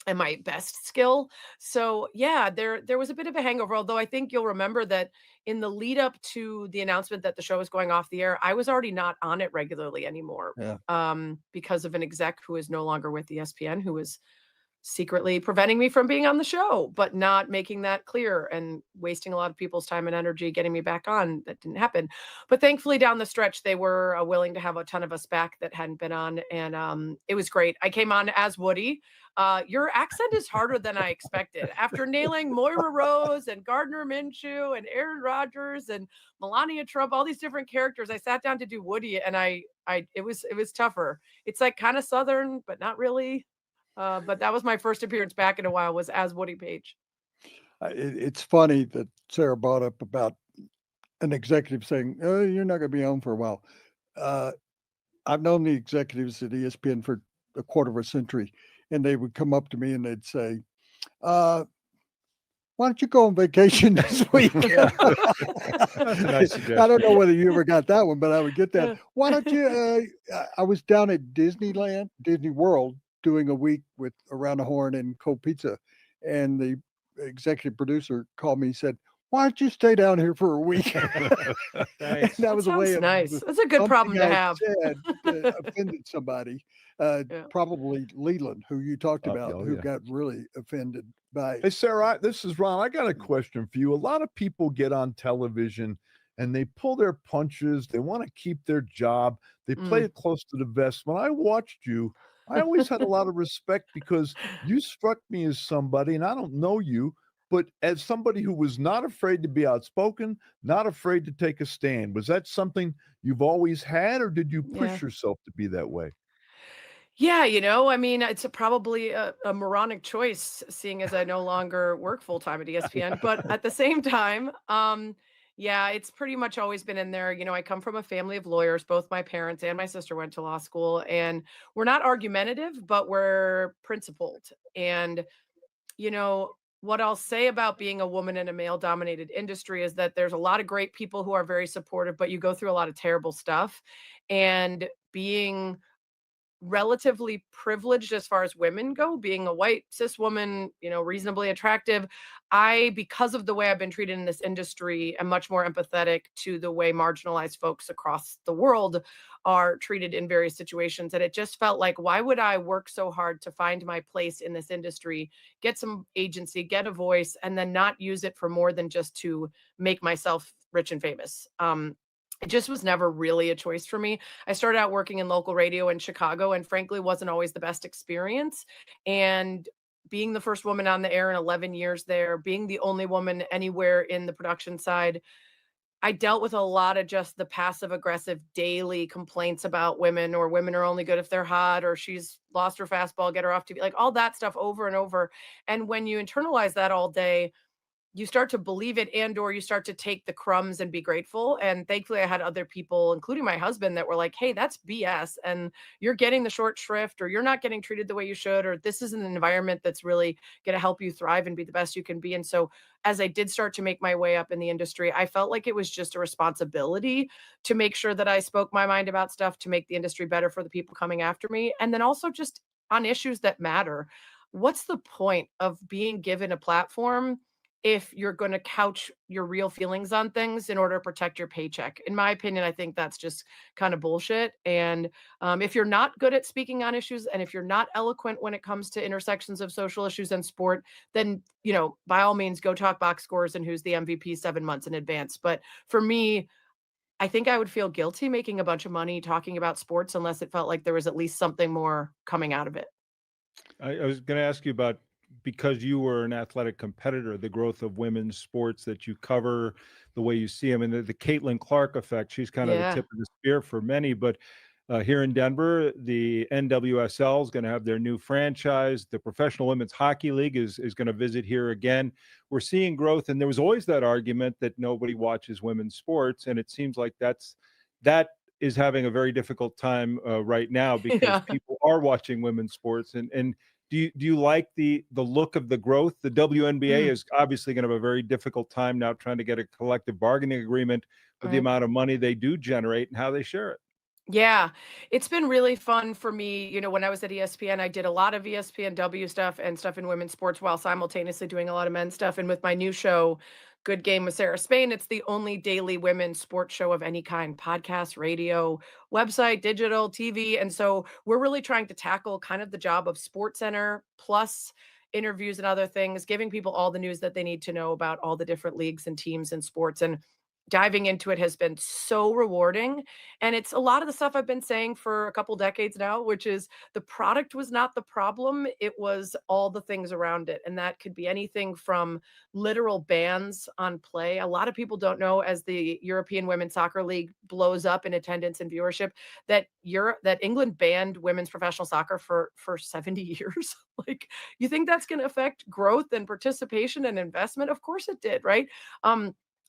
and my best skill. So yeah, there was a bit of a hangover, although I think you'll remember that in the lead up to the announcement that the show was going off the air, I was already not on it regularly anymore. Yeah. Because of an exec who is no longer with ESPN, who was secretly preventing me from being on the show, but not making that clear and wasting a lot of people's time and energy getting me back on. That didn't happen. But thankfully, down the stretch, they were willing to have a ton of us back that hadn't been on. And it was great. I came on as Woody. Your accent is harder than I expected. After nailing Moira Rose and Gardner Minshew and Aaron Rodgers and Melania Trump, all these different characters, I sat down to do Woody, and it was tougher. It's like kind of Southern, but not really. But that was my first appearance back in a while, was as Woody Page. It's funny that Sarah brought up about an executive saying, "Oh, you're not going to be on for a while." I've known the executives at ESPN for a quarter of a century, and they would come up to me and they'd say, "Why don't you go on vacation this week?" That's a nice suggestion. I don't know whether you ever got that one, but I would get that. Why don't you? I was down at Disney World, doing a week with Around the Horn and Cold Pizza, and the executive producer called me and said, "Why don't you stay down here for a week?" Nice. That was a way Sounds of nice. That's a good problem to I have. said offended somebody. Probably Leland, who you talked about, who got really offended by. Hey, Sarah, this is Ron. I got a question for you. A lot of people get on television and they pull their punches. They want to keep their job. They play it close to the vest. When I watched you, I always had a lot of respect because you struck me as somebody, and I don't know you, but as somebody who was not afraid to be outspoken, not afraid to take a stand. Was that something you've always had, or did you push yourself to be that way? Yeah, I mean, it's probably a moronic choice, seeing as I no longer work full time at ESPN. But at the same time, yeah, it's pretty much always been in there. I come from a family of lawyers. Both my parents and my sister went to law school, and we're not argumentative, but we're principled. And what I'll say about being a woman in a male dominated industry is that there's a lot of great people who are very supportive, but you go through a lot of terrible stuff. And being relatively privileged as far as women go, being a white cis woman, reasonably attractive, because of the way I've been treated in this industry, am much more empathetic to the way marginalized folks across the world are treated in various situations. And it just felt like, why would I work so hard to find my place in this industry, get some agency, get a voice, and then not use it for more than just to make myself rich and famous? It just was never really a choice for me. I started out working in local radio in Chicago, and frankly wasn't always the best experience. And being the first woman on the air in 11 years there, being the only woman anywhere in the production side, I dealt with a lot of just the passive aggressive daily complaints about women, or women are only good if they're hot, or she's lost her fastball, get her off TV, like all that stuff over and over. And when you internalize that all day, you start to believe it, and or you start to take the crumbs and be grateful. And thankfully I had other people, including my husband, that were like, "Hey, that's BS, and you're getting the short shrift, or you're not getting treated the way you should, or this is an environment that's really going to help you thrive and be the best you can be." And so as I did start to make my way up in the industry, I felt like it was just a responsibility to make sure that I spoke my mind about stuff to make the industry better for the people coming after me, and then also just on issues that matter. What's the point of being given a platform if you're going to couch your real feelings on things in order to protect your paycheck? In my opinion, I think that's just kind of bullshit. And if you're not good at speaking on issues, and if you're not eloquent when it comes to intersections of social issues and sport, then, by all means, go talk box scores and who's the MVP 7 months in advance. But for me, I think I would feel guilty making a bunch of money talking about sports unless it felt like there was at least something more coming out of it. I was going to ask you about, because you were an athletic competitor, the growth of women's sports that you cover, the way you see them, and the Caitlin Clark effect. She's kind of the tip of the spear for many. But here in Denver, the NWSL is going to have their new franchise. The Professional Women's Hockey League is going to visit here again. We're seeing growth, and there was always that argument that nobody watches women's sports, and it seems like that is having a very difficult time right now, because people are watching women's sports. And do you like the look of the growth? The WNBA is obviously going to have a very difficult time now trying to get a collective bargaining agreement with the amount of money they do generate and how they share it. Yeah, it's been really fun for me. When I was at ESPN, I did a lot of ESPNW stuff and stuff in women's sports while simultaneously doing a lot of men's stuff. And with my new show, Good Game with Sarah Spain, it's the only daily women's sports show of any kind: podcast, radio, website, digital, TV. And so we're really trying to tackle kind of the job of Sports Center plus interviews and other things, giving people all the news that they need to know about all the different leagues and teams and sports. And diving into it has been so rewarding. And it's a lot of the stuff I've been saying for a couple decades now, which is the product was not the problem. It was all the things around it. And that could be anything from literal bans on play. A lot of people don't know, as the European Women's Soccer League blows up in attendance and viewership, that that England banned women's professional soccer for 70 years. Like, you think that's going to affect growth and participation and investment? Of course it did, right?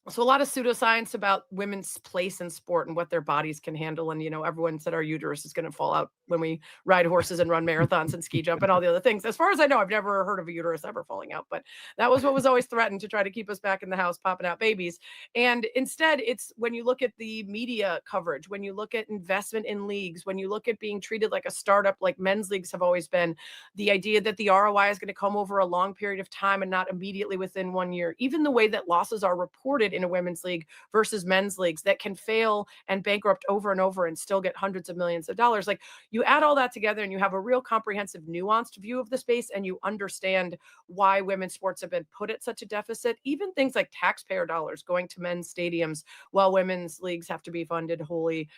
So a lot of pseudoscience about women's place in sport and what their bodies can handle. And, everyone said our uterus is going to fall out when we ride horses and run marathons and ski jump and all the other things. As far as I know, I've never heard of a uterus ever falling out, but that was what was always threatened, to try to keep us back in the house, popping out babies. And instead, it's when you look at the media coverage, when you look at investment in leagues, when you look at being treated like a startup, like men's leagues have always been, the idea that the ROI is going to come over a long period of time and not immediately within 1 year, even the way that losses are reported in a women's league versus men's leagues that can fail and bankrupt over and over and still get hundreds of millions of dollars. Like, you add all that together and you have a real comprehensive, nuanced view of the space, and you understand why women's sports have been put at such a deficit. Even things like taxpayer dollars going to men's stadiums while women's leagues have to be funded wholly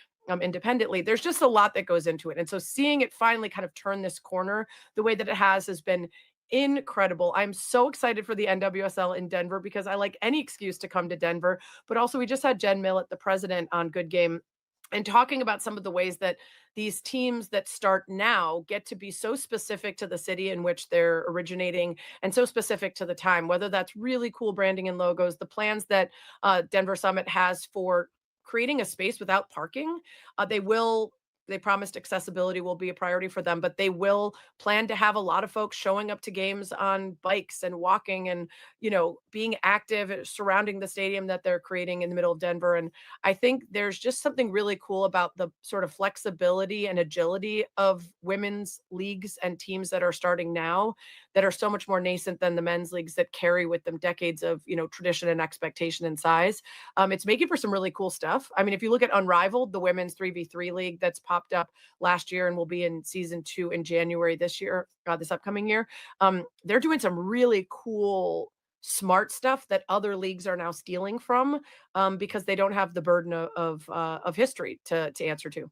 independently. There's just a lot that goes into it. And so seeing it finally kind of turn this corner the way that it has been incredible. I'm so excited for the NWSL in Denver, because I like any excuse to come to Denver. But also, we just had Jen Millett, the president, on Good Game, and talking about some of the ways that these teams that start now get to be so specific to the city in which they're originating, and so specific to the time, whether that's really cool branding and logos, the plans that Denver Summit has for creating a space without parking. They promised accessibility will be a priority for them, but they will plan to have a lot of folks showing up to games on bikes and walking and, being active surrounding the stadium that they're creating in the middle of Denver. And I think there's just something really cool about the sort of flexibility and agility of women's leagues and teams that are starting now, that are so much more nascent than the men's leagues that carry with them decades of, tradition and expectation and size. It's making for some really cool stuff. I mean, if you look at Unrivaled, the women's 3v3 league that's popped up last year and will be in season 2 in January this upcoming year, they're doing some really cool, smart stuff that other leagues are now stealing from, because they don't have the burden of history to answer to.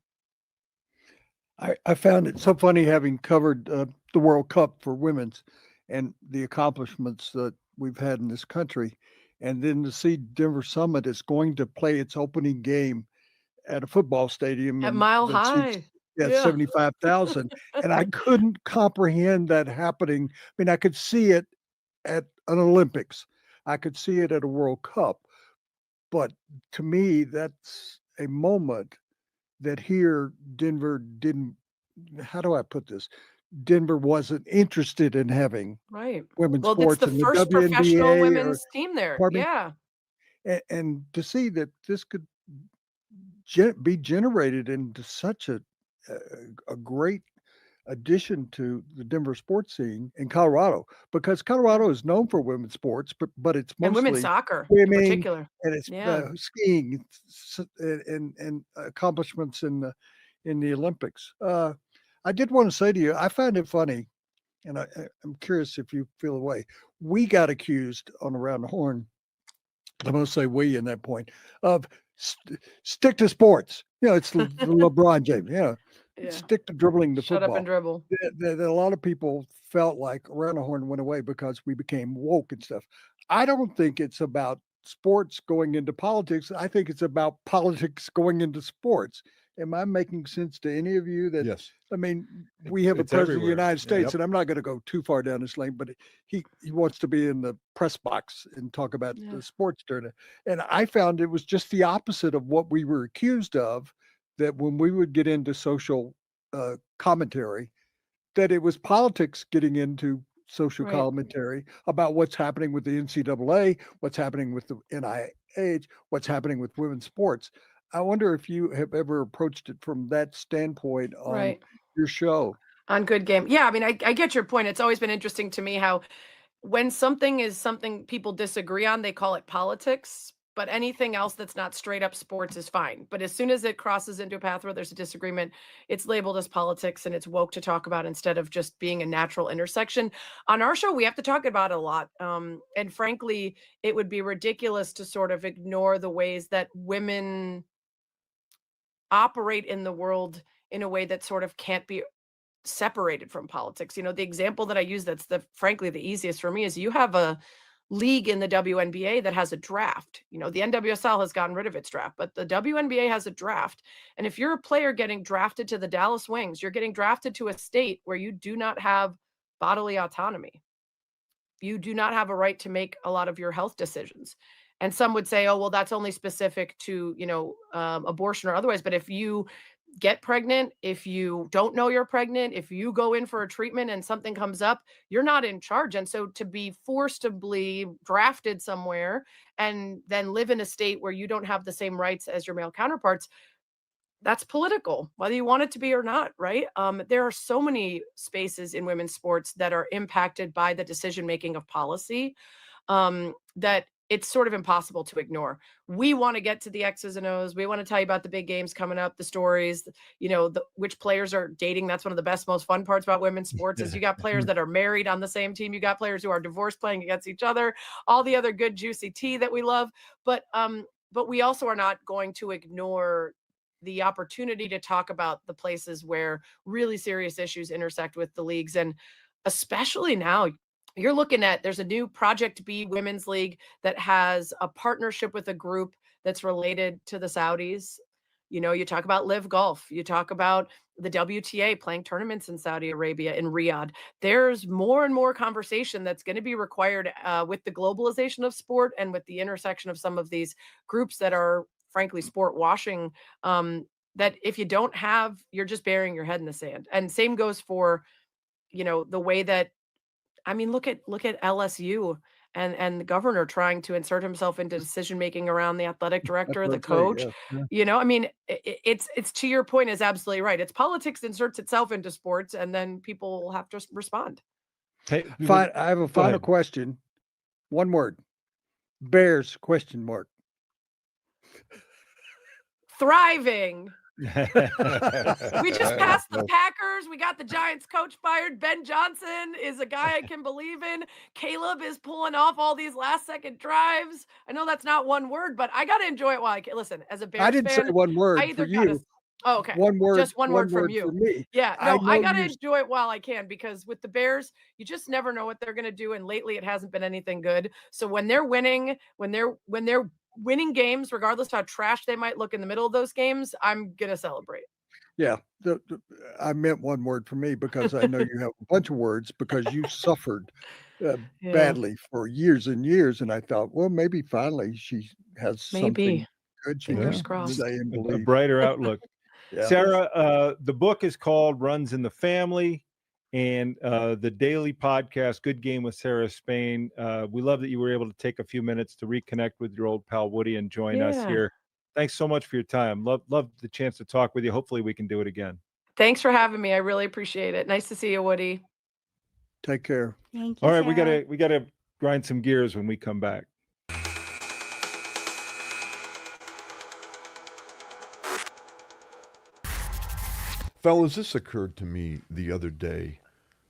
I found it so funny, having covered the World Cup for women's and the accomplishments that we've had in this country, and then to see Denver Summit is going to play its opening game at a football stadium At and Mile that seats, High. Yeah. 75,000. And I couldn't comprehend that happening. I mean, I could see it at an Olympics. I could see it at a World Cup. But to me, that's a moment that here Denver didn't, how do I put this? Denver wasn't interested in having Right. women's Well, it's sports the in the first professional WNBA or, women's team there. pardon me? Yeah. And to see that this could be generated into such a great addition to the Denver sports scene in Colorado, because Colorado is known for women's sports, but it's And women's mostly soccer in swimming, particular. and it's Yeah. skiing, and accomplishments in the Olympics. I did want to say to you, I find it funny, and I'm curious if you feel the way. We got accused on Around the Horn, I'm going to say we in that point, of stick to sports. It's LeBron James. Yeah. Stick to dribbling the Shut up and football. dribble. That a lot of people felt like Around the Horn went away because we became woke and stuff. I don't think it's about sports going into politics. I think it's about politics going into sports. Am I making sense to any of you? That Yes. I mean, we have a It's president of the everywhere. United States, Yep. and I'm not going to go too far down this lane, but he wants to be in the press box and talk about Yeah. the sports during it. And I found it was just the opposite of what we were accused of, that when we would get into social commentary, that it was politics getting into social Right. commentary about what's happening with the NCAA, what's happening with the NIH, what's happening with women's sports. I wonder if you have ever approached it from that standpoint on Right. your show. On Good Game. Yeah, I mean, I get your point. It's always been interesting to me how when something is something people disagree on, they call it politics, but anything else that's not straight up sports is fine. But as soon as it crosses into a path where there's a disagreement, it's labeled as politics and it's woke to talk about instead of just being a natural intersection. On our show, we have to talk about it a lot. And frankly, it would be ridiculous to sort of ignore the ways that women operate in the world in a way that sort of can't be separated from politics. The example that I use that's frankly the easiest for me is you have a league in the WNBA that has a draft. The NWSL has gotten rid of its draft, but the WNBA has a draft. And if you're a player getting drafted to the Dallas Wings, you're getting drafted to a state where you do not have bodily autonomy. You do not have a right to make a lot of your health decisions. And some would say, oh, well, that's only specific to, abortion or otherwise. But if you get pregnant, if you don't know you're pregnant, if you go in for a treatment and something comes up, you're not in charge. And so to be forcibly drafted somewhere and then live in a state where you don't have the same rights as your male counterparts, that's political, whether you want it to be or not, right? There are so many spaces in women's sports that are impacted by the decision making of policy that it's sort of impossible to ignore. We want to get to the X's and O's. We want to tell you about the big games coming up, the stories, which players are dating. That's one of the best, most fun parts about women's sports is you got players that are married on the same team. You got players who are divorced playing against each other, all the other good, juicy tea that we love. But we also are not going to ignore the opportunity to talk about the places where really serious issues intersect with the leagues. And especially now, you're looking at, there's a new Project B Women's League that has a partnership with a group that's related to the Saudis. You talk about Live Golf, you talk about the WTA playing tournaments in Saudi Arabia, in Riyadh. There's more and more conversation that's going to be required with the globalization of sport and with the intersection of some of these groups that are frankly sport washing, that if you don't have, you're just burying your head in the sand. And same goes for, the way that, I mean, look at LSU and the governor trying to insert himself into decision making around the athletic That's director, what the I'm saying. coach. Yeah. I mean, it's to your point is absolutely right. It's politics inserts itself into sports, and then people will have to respond. Hey, Fine. I have a final ahead. question. One word. Bears ? Thriving. We just passed the Packers. We got the Giants coach fired. Ben Johnson is a guy I can believe in. Caleb is pulling off all these last second drives. I know that's not one word, but I got to enjoy it while I can. Listen, as a Bears I didn't say fan, one word I for either got to. you. Oh, okay. One word. Just one word from you. For me. Yeah, I no, I know got to you- enjoy it while I can because with the Bears, you just never know what they're going to do. And lately it hasn't been anything good. So when they're winning, when they're winning games, regardless of how trash they might look in the middle of those games, I'm going to celebrate. Yeah, I meant one word for me because I know you have a bunch of words because you suffered Yeah. badly for years and years, and I thought, well, maybe finally she has something Maybe. good she Fingers can crossed. say and A believe. brighter outlook. Yeah. Sarah, the book is called Runs in the Family, and the daily podcast, Good Game with Sarah Spain. We love that you were able to take a few minutes to reconnect with your old pal Woody and join us Yeah. here. Thanks so much for your time. Love the chance to talk with you. Hopefully we can do it again. Thanks for having me. I really appreciate it. Nice to see you, Woody. Take care. Thank you. All right, Sarah. we gotta grind some gears when we come back. Fellas, this occurred to me the other day.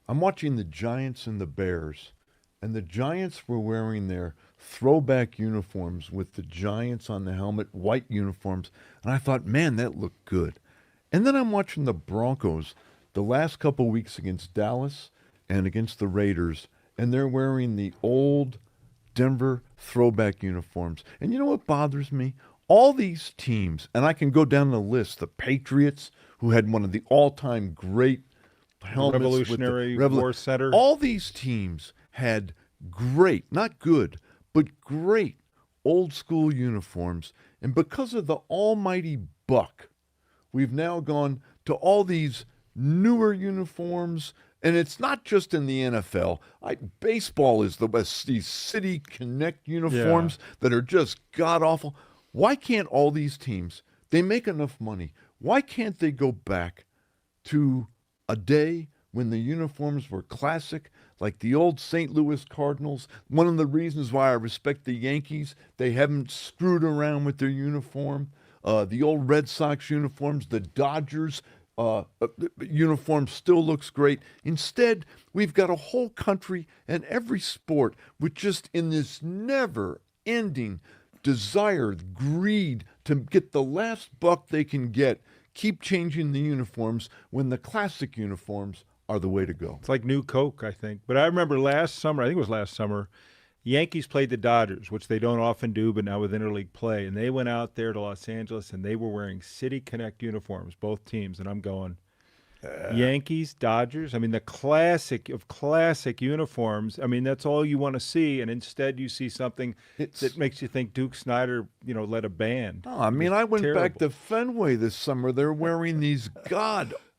I'm watching the Giants and the Bears, and the Giants were wearing their throwback uniforms with the Giants on the helmet, white uniforms, and I thought, man, that looked good. And then I'm watching the Broncos the last couple weeks against Dallas and against the Raiders, and they're wearing the old Denver throwback uniforms. And you know what bothers me? All these teams, and I can go down the list, the Patriots, who had one of the all-time great helmets. Revolutionary War Center. All these teams had great, not good, but great old school uniforms. And because of the almighty buck, we've now gone to all these newer uniforms. And it's not just in the NFL. Baseball is the best. These City Connect uniforms that are just god-awful. Why can't all these teams They make enough money. Why can't they go back to a day when the uniforms were classic, like the old St. Louis Cardinals? One of the reasons why I respect the Yankees, they haven't screwed around with their uniform. The old Red Sox uniforms, the Dodgers uniform still looks great. Instead, we've got a whole country and every sport with just in this never-ending desire, greed to get the last buck they can get, keep changing the uniforms when the classic uniforms are the way to go. It's like new Coke, I think. But I remember last summer, I think it was last summer, Yankees played the Dodgers, which they don't often do, but now with interleague play. And they went out there to Los Angeles, and they were wearing City Connect uniforms, both teams. And I'm going, Yankees, Dodgers. I mean, the classic of classic uniforms. I mean, that's all you want to see. And instead, you see something that makes you think Duke Snyder, led a band. Oh, I mean, I went back to Fenway this summer. They're wearing these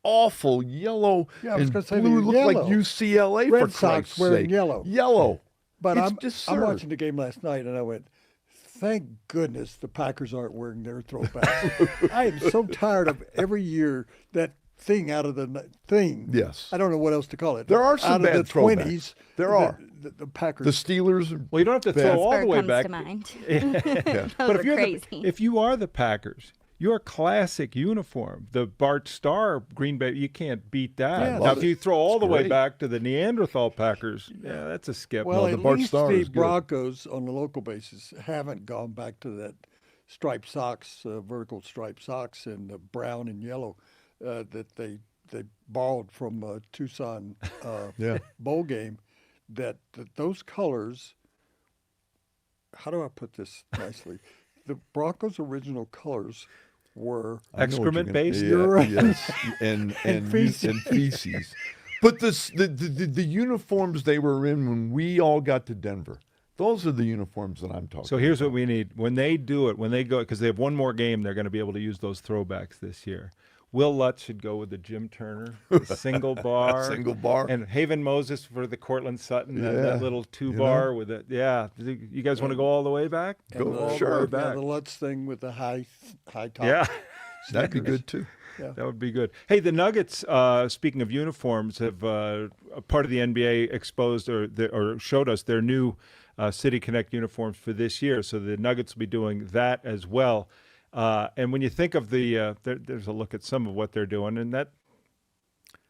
awful yellow and blue, look like UCLA Red for Christ's Sox wearing sake. Yellow. But it's I'm watching the game last night, and I went, thank goodness the Packers aren't wearing their throwbacks. I am so tired of every year that thing out of the thing. Yes. I don't know what else to call it. There are some out bad of the throwbacks. 20s. There are. The Packers. The Steelers. Well, you don't have to throw all the way comes back. to mind. Yeah. Those But are crazy. if you are the Packers, your classic uniform, the Bart Starr Green Bay, you can't beat that. Yeah, Now, if you throw all the way great. back to the Neanderthal Packers, that's a skip. Well, the at Bart least Starr the is good. Broncos on the local basis haven't gone back to that striped socks, vertical striped socks, and the brown and yellow that they borrowed from Tucson bowl game. That those colors. How do I put this nicely? The Broncos' original colors were Excrement based? Yeah, You're right. yes, and feces. But the uniforms they were in when we all got to Denver, those are the uniforms that I'm talking So here's what we need. When they do it, when they go, because they have one more game, they're going to be able to use those throwbacks this year. Will Lutz should go with the Jim Turner, the single bar. Single bar. And Haven Moses for the Cortland Sutton, Yeah. that little two-bar with it. Yeah. You guys want to go all the way back? Go all the sure. way back. the Lutz thing with the high top. Yeah. That'd be good too. That would be good. Hey, the Nuggets, speaking of uniforms, have a part of the NBA exposed or showed us their new City Connect uniforms for this year. So the Nuggets will be doing that as well. And when you think of there's a look at some of what they're doing, and that,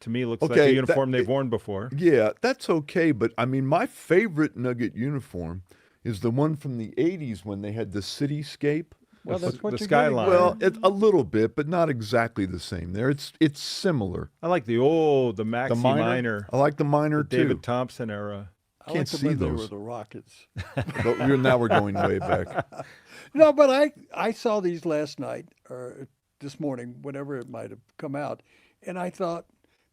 to me, looks like a uniform they've worn before. Yeah, that's okay. But, I mean, my favorite Nugget uniform is the one from the 80s when they had the cityscape. Well, that's what the you're skyline. getting. Well, a little bit, but not exactly the same there. It's similar. I like the Maxi The Minor, I like the minor, too. David Thompson era. I Can't like them see when they those. were the Rockets. But now we're going way back. No, but I saw these last night or this morning, whenever it might have come out, and I thought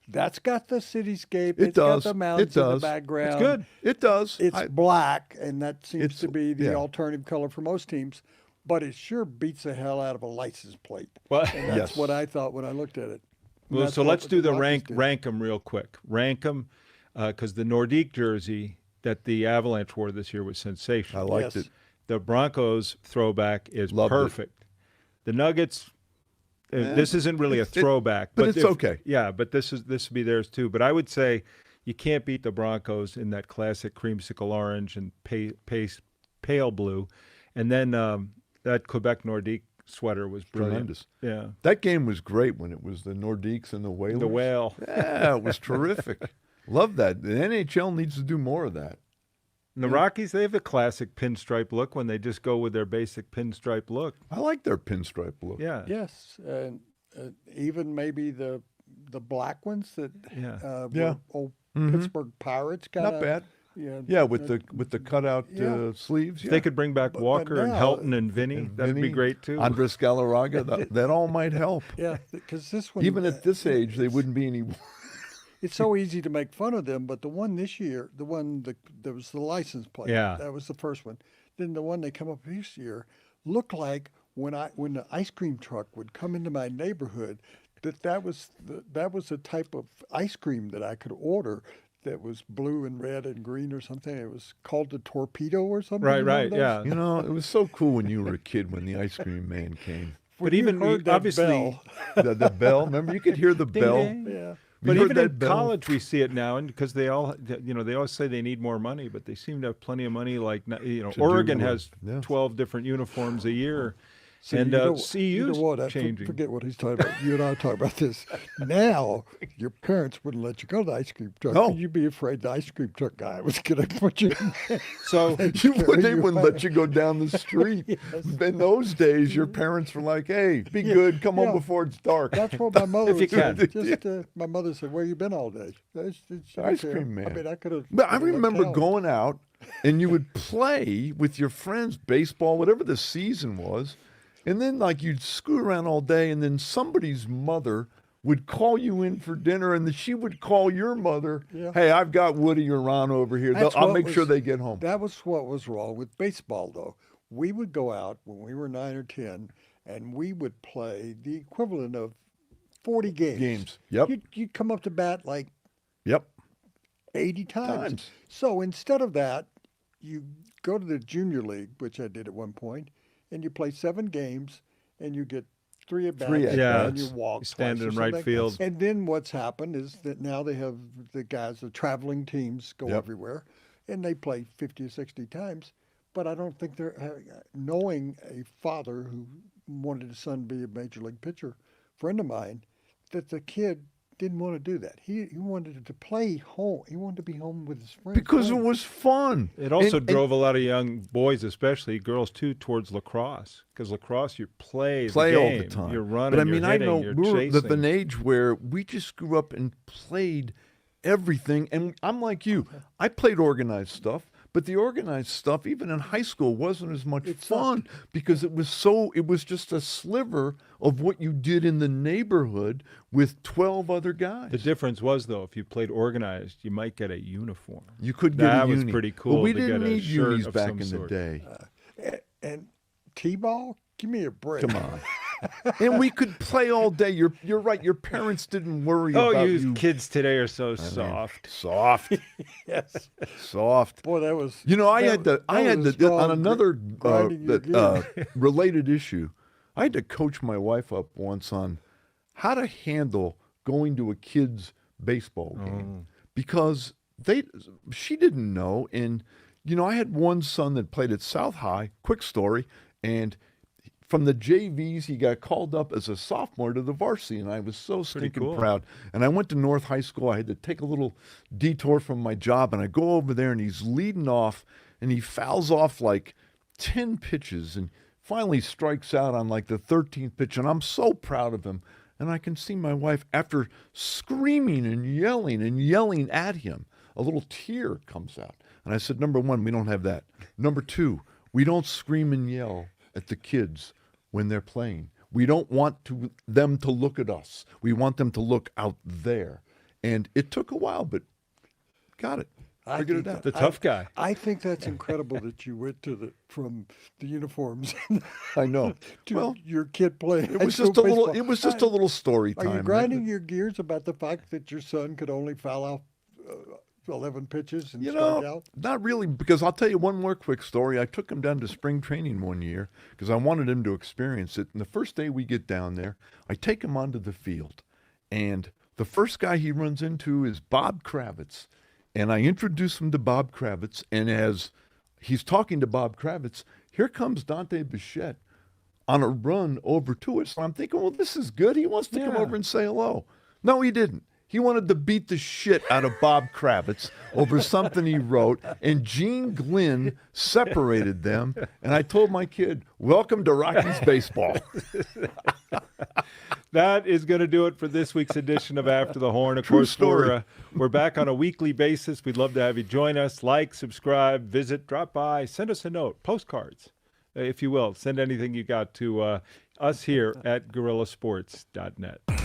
that's got the cityscape. It's got the mountains in the background. It's good. It does. It's black, and that seems It's- to be the yeah. alternative color for most teams. But it sure beats the hell out of a license plate. Well, And that's Yes. what I thought when I looked at it. And well, that's so what let's do the Rockies did. rank them real quick. Rank them because the Nordique jersey that the Avalanche wore this year was I sensational. liked Yes. it. The Broncos throwback is Loved it. perfect. The Nuggets, this isn't really a throwback, but it's okay. Yeah, but this would be theirs too. But I would say you can't beat the Broncos in that classic creamsicle orange and pale blue, and then that Quebec Nordique sweater was brilliant. Tremendous. Yeah, That game was great when it was the Nordiques and the Whalers. the whale. Yeah, it was terrific. Love that. The NHL needs to do more of that. And the Rockies, they have the classic pinstripe look when they just go with their basic pinstripe look. I like their pinstripe look. Yeah. Yes, and even maybe the black ones that Yeah. Yeah. were old Pittsburgh Pirates kind of Not bad. Yeah, Yeah, with the cutout Yeah. sleeves. If Yeah. they could bring back Walker and now- Helton and Vinny, And that'd be Vinny, great too. Andres Galarraga, that all might help. yeah, because this one Even at this age, they wouldn't be any. It's so easy to make fun of them, but the one this year, there was the license plate. Yeah. That was the first one. Then the one they come up this year looked like when the ice cream truck would come into my neighborhood, that was the type of ice cream that I could order that was blue and red and green or something. It was called the torpedo or something. Right, you know right, those? yeah. You know, it was so cool when you were a kid when the ice cream man came. When But you even heard that obviously, bell, The bell. Remember, you could hear the bell. ding. yeah. You But heard even that in bell? college, we see it now, and because they all, they always say they need more money, but they seem to have plenty of money. Like, do, Oregon has yeah. 12 different uniforms a year, See, and you know CU's what? changing. Forget what he's talking about. You and I are talking about this. Now, your parents wouldn't let you go to the ice cream truck. No. You'd be afraid the ice cream truck guy was going to put you in there. So They you wouldn't let you go down the street. In those days, your parents were like, "Hey, be good. Come home Yeah. before it's dark." That's what my mother If you said. can. Just, my mother said, "Where you been all day?" It's Ice okay. cream man. I mean, I could have. But I remember going out, and you would play with your friends, baseball, whatever the season was, and then like you'd screw around all day, and then somebody's mother would call you in for dinner, and then she would call your mother, Yeah. "Hey, I've got Woody or Ron over here. That's I'll what make sure was- they get home." That was what was wrong with baseball, though. We would go out when we were 9 or 10, and we would play the equivalent of 40 games. Yep. You'd come up to bat like Yep. 80 times. So instead of that, you go to the junior league, which I did at one point, and you play 7 games, and you get 3 at bats, Three at yeah, and you walk. you stand twice or in right something. field. And then what's happened is that now they have the guys, the traveling teams go Yep. everywhere, and they play 50 or 60 times. But I don't think they're knowing a father who wanted his son to be a major league pitcher, friend of mine, that the kid didn't want to do that. He wanted to play home. He wanted to be home with his friends. Because it playing. was fun. It also And- drove a lot of young boys, especially girls too, towards lacrosse. Because lacrosse, you play play the all game. the time. You're running. But I mean, you're hitting, I know you're we were chasing. at an age where we just grew up and played everything. And I'm like you. I played organized stuff, but the organized stuff, even in high school, wasn't as much It fun because it was just a sliver of what you did in the neighborhood with 12 other guys. The difference was, though, if you played organized, you might get a uniform. You could get That a was uni. pretty But cool we to didn't get a need shirt unis of back some in sort. the day. And T-ball, give me a break. Come on. And we could play all day. You're right. Your parents didn't worry Oh, about you you. kids today are so I mean, soft. Soft. Yes. Soft. Boy, that was. You know, I that had was- to. I that had was a to on strong another grinding your gears. related issue. I had to coach my wife up once on how to handle going to a kid's baseball game because she didn't know. And you know, I had one son that played at South High. Quick story, and from the JVs, he got called up as a sophomore to the varsity, and I was so stinking cool. proud. And I went to North High School. I had to take a little detour from my job, and I go over there, and he's leading off, and he fouls off like 10 pitches, and finally strikes out on like the 13th pitch, and I'm so proud of him. And I can see my wife, after screaming and yelling at him, a little tear comes out. And I said, number one, we don't have that. Number two, we don't scream and yell at the kids when they're playing. We don't want them to look at us. We want them to look out there. And it took a while, but got it. I Figured think it out. The tough guy. I think that's incredible that you went from the uniforms I know. to Well, your kid playing. it high was school just a little. baseball. It was just a little story Are time. you grinding your gears about the fact that your son could only foul off 11 pitches and You strike know, out? not really, because I'll tell you one more quick story. I took him down to spring training one year because I wanted him to experience it. And the first day we get down there, I take him onto the field. And the first guy he runs into is Bob Kravitz. And I introduce him to Bob Kravitz. And as he's talking to Bob Kravitz, here comes Dante Bichette on a run over to us. So I'm thinking, well, this is good. He wants to come Yeah. over and say hello. No, he didn't. He wanted to beat the shit out of Bob Kravitz over something he wrote, and Gene Glynn separated them. And I told my kid, welcome to Rockies baseball. That is going to do it for this week's edition of After the Horn. Of True course, story. we're back on a weekly basis. We'd love to have you join us. Like, subscribe, visit, drop by, send us a note, postcards, if you will. Send anything you got to us here at GorillaSports.net.